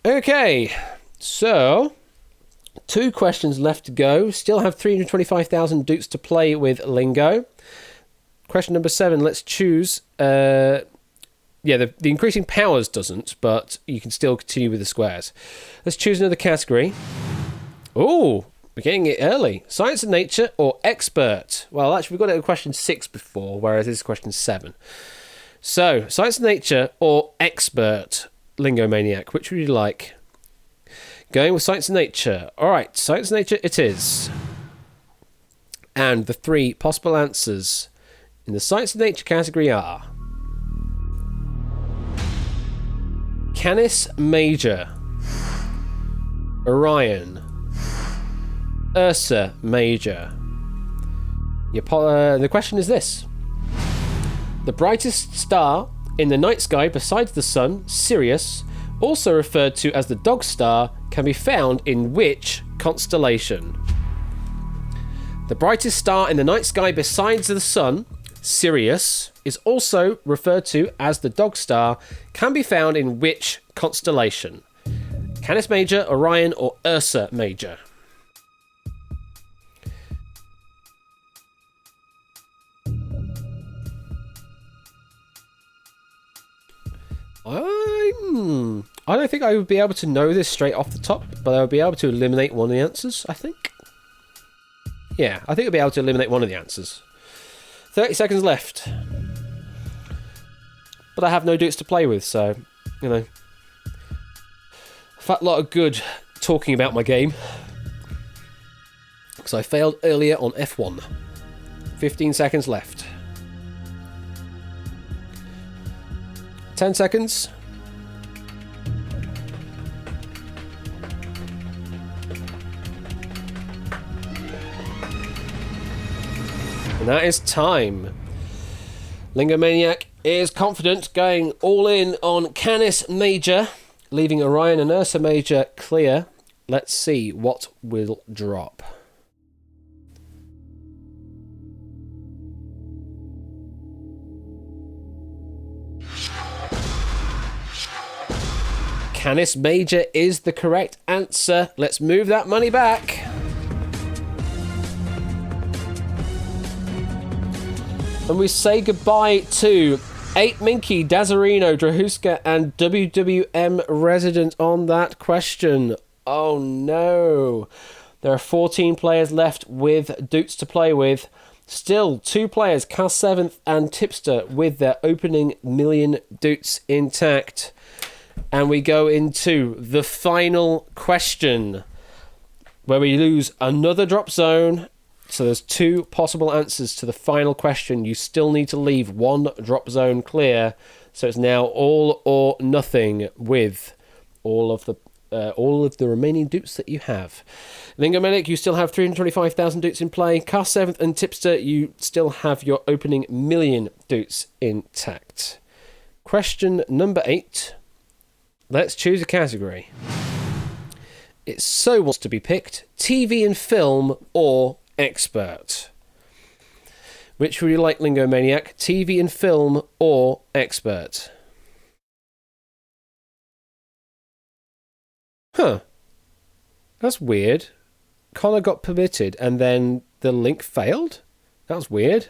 Okay, so 2 questions left to go. Still have 325,000 dukes to play with Lingo. Question number 7, let's choose. The increasing powers doesn't, but you can still continue with the squares. Let's choose another category. Oh, we're getting it early. Science and nature or expert? Well, actually, we got it at question 6 before, whereas this is question 7. So, science and nature or expert? Lingomaniac, which would you like? Going with science and nature. Alright, science and nature it is. And the 3 possible answers in the science and nature category are Canis Major, Orion, Ursa Major. The question is this. The brightest star in the night sky besides the sun, Sirius, also referred to as the dog star, can be found in which constellation? The brightest star in the night sky besides the sun, Sirius, is also referred to as the dog star, can be found in which constellation? Canis Major, Orion, or Ursa Major? I don't think I would be able to know this straight off the top, but I would be able to eliminate one of the answers, I think. Yeah, I think I'll be able to eliminate one of the answers. 30 seconds left. But I have no dukes to play with, so, you know. A fat lot of good talking about my game. Because I failed earlier on F1. 15 seconds left. 10 seconds. And that is time. Lingomaniac is confident, going all in on Canis Major, leaving Orion and Ursa Major clear. Let's see what will drop. Canis Major is the correct answer. Let's move that money back. And we say goodbye to 8 Minky, Dazarino, Drahuska, and WWM Resident on that question. Oh no. There are 14 players left with Doots to play with. Still, 2 players, Cast 7th and Tipster, with their opening million Doots intact. And we go into the final question, where we lose another drop zone. So there's 2 possible answers to the final question. You still need to leave 1 drop zone clear. So it's now all or nothing with all of the remaining Doots that you have. Lingomaniac, you still have 325,000 Doots in play. Cast 7th and Tipster, you still have your opening million Doots intact. Question number 8. Let's choose a category. It so wants to be picked: TV and film or expert. Which would you like, Lingomaniac? TV and film or expert? Huh. That's weird. Connor got permitted and then the link failed? That was weird.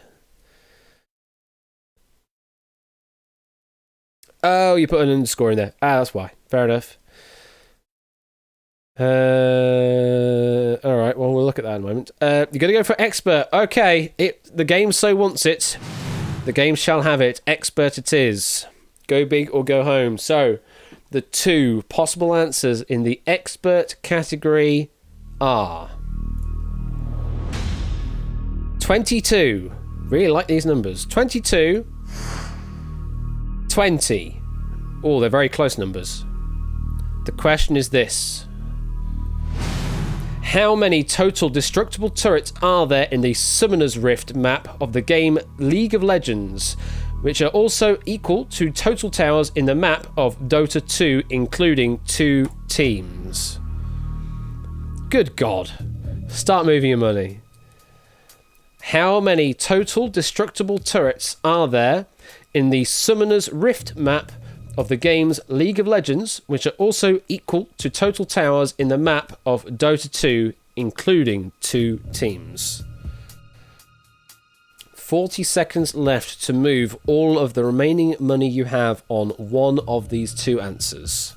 Oh, you put an underscore in there. Ah, that's why. Fair enough. Alright, well, we'll look at that in a moment. You're going to go for expert. Okay, the game so wants it. The game shall have it. Expert it is. Go big or go home. So, the 2 possible answers in the expert category are 22. Really like these numbers. 22. 20. Oh, they're very close numbers. The question is this: how many total destructible turrets are there in the Summoner's Rift map of the game League of Legends, which are also equal to total towers in the map of Dota 2, including 2 teams? Good God. Start moving your money. How many total destructible turrets are there in the Summoner's Rift map of the game's League of Legends, which are also equal to total towers in the map of Dota 2, including 2 teams? 40 seconds left to move all of the remaining money you have on one of these 2 answers.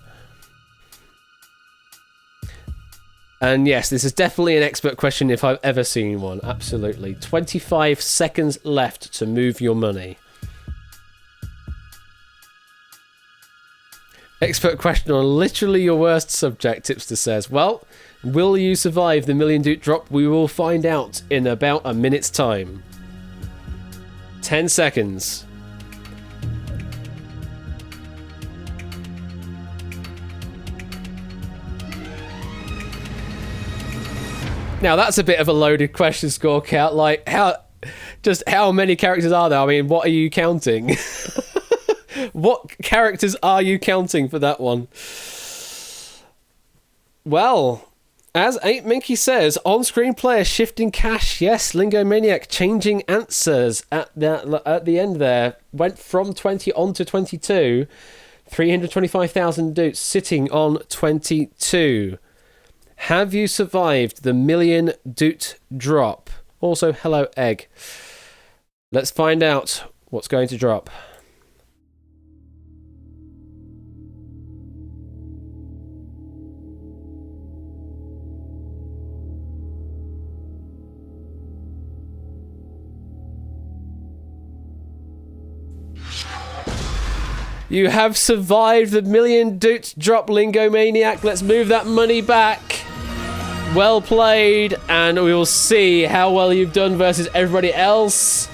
And yes, this is definitely an expert question if I've ever seen one. Absolutely. 25 seconds left to move your money. Expert question on literally your worst subject, Tipster says. Well, will you survive the million Doot drop? We will find out in about a minute's time. 10 seconds. Now that's a bit of a loaded question, Scorecount. Like, how many characters are there? I mean, what are you counting? What characters are you counting for that one? Well, as 8Minky says, on-screen player shifting cash. Yes, Lingomaniac changing answers at the end there. Went from 20 on to 22. 325,000 Doots sitting on 22. Have you survived the million Doot drop? Also, hello, Egg. Let's find out what's going to drop. You have survived the million Doot drop, Lingomaniac. Let's move that money back. Well played, and we will see how well you've done versus everybody else.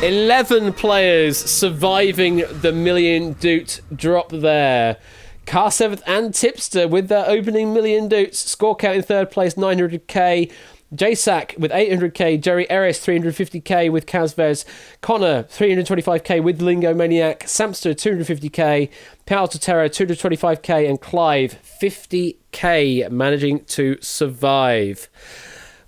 11 players surviving the million Doot drop there. Car 7th and Tipster with their opening million Doots. Score count in 3rd place, 900k. JSAC with 800k, Jerry Eris 350k with Kazvez, Connor 325k with Lingomaniac, Samster 250k, Power to Terror 225k, and Clive 50k, managing to survive.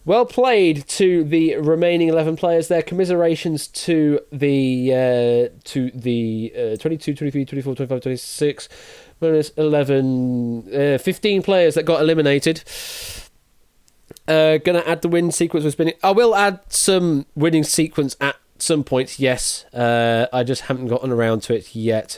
Well played to the remaining 11 players there. Commiserations to the 22, 23, 24, 25, 26, minus 11, 15 players that got eliminated. Gonna add the win sequence with spinning. I will add some winning sequence at some point, yes. I just haven't gotten around to it yet.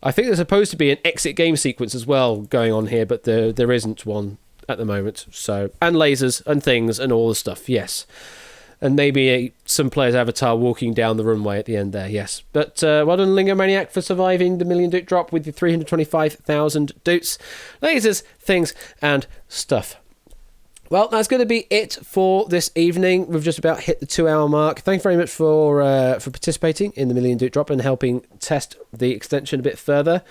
I think there's supposed to be an exit game sequence as well going on here, but there isn't one at the moment. So, and lasers and things and all the stuff, yes. And maybe some player's avatar walking down the runway at the end there, yes. But well done, Lingo Maniac, for surviving the million doot drop with your 325,000 doots, lasers, things, and stuff. Well, that's going to be it for this evening. We've just about hit the 2-hour mark. Thank you very much for participating in the million doot drop and helping test the extension a bit further.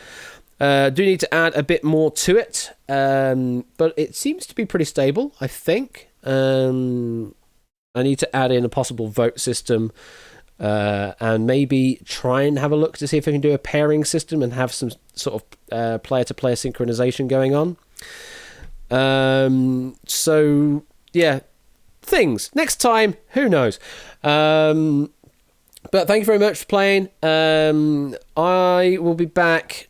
Do need to add a bit more to it, but it seems to be pretty stable, I think. I need to add in a possible vote system and maybe try and have a look to see if I can do a pairing system and have some sort of player-to-player synchronization going on. So, yeah, things. Next time, who knows? But thank you very much for playing. I will be back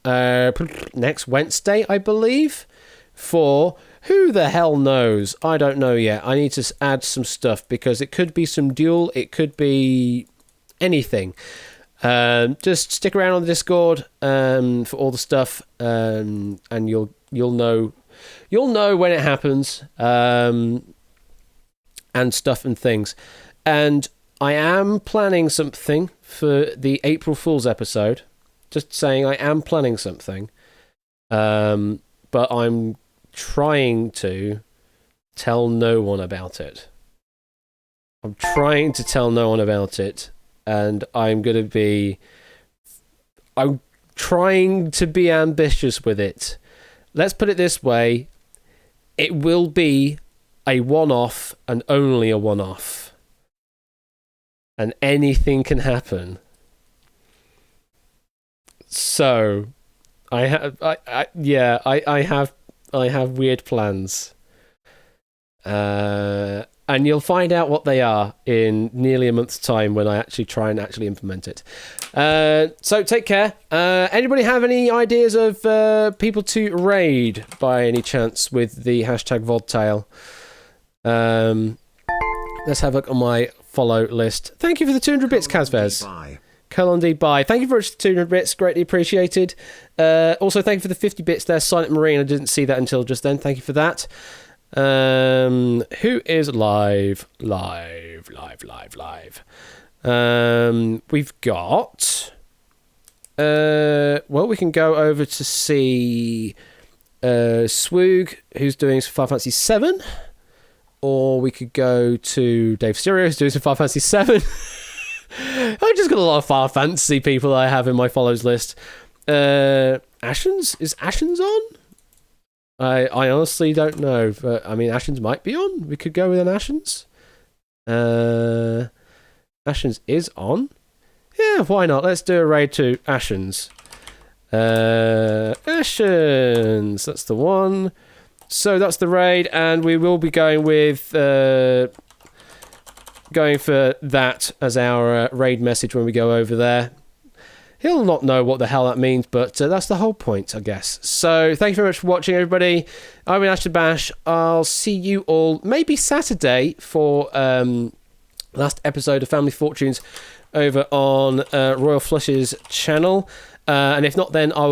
next Wednesday, I believe, for... Who the hell knows? I don't know yet. I need to add some stuff because it could be some duel. It could be anything. Just stick around on the Discord for all the stuff, and you'll know when it happens, and stuff and things. And I am planning something for the April Fool's episode. Just saying, I am planning something, but I'm trying to tell no one about it. I'm trying to tell no one about it, and I'm trying to be ambitious with it. Let's put it this way, it will be a one-off and only a one-off. And anything can happen. So, I have weird plans. And you'll find out what they are in nearly a month's time when I actually try and actually implement it. So take care. Anybody have any ideas of people to raid by any chance with the hashtag VodTale? Let's have a look on my follow list. Thank you for the 200 bits, Kazvez. Colon D, bye. Thank you for the 200 bits, greatly appreciated. Also, thank you for the 50 bits there, Silent Marine. I didn't see that until just then. Thank you for that. Who is live? We've got... well, we can go over to see Swoog, who's doing some Final Fantasy 7. Or we could go to Dave Stereo, who's doing some Final Fantasy 7. I've just got a lot of Final Fantasy people I have in my follows list. Ashens? Is Ashens on? I honestly don't know. But, I mean, Ashens might be on. We could go with an Ashens. Ashens is on. Yeah, why not? Let's do a raid to Ashens. Ashens. That's the one. So that's the raid, and we will be going with... going for that as our raid message when we go over there. He'll not know what the hell that means, but that's the whole point, I guess. So thank you very much for watching, everybody. I've been Ashton Bash. I'll see you all maybe Saturday for last episode of Family Fortunes over on Royal Flush's channel. And if not, then I'll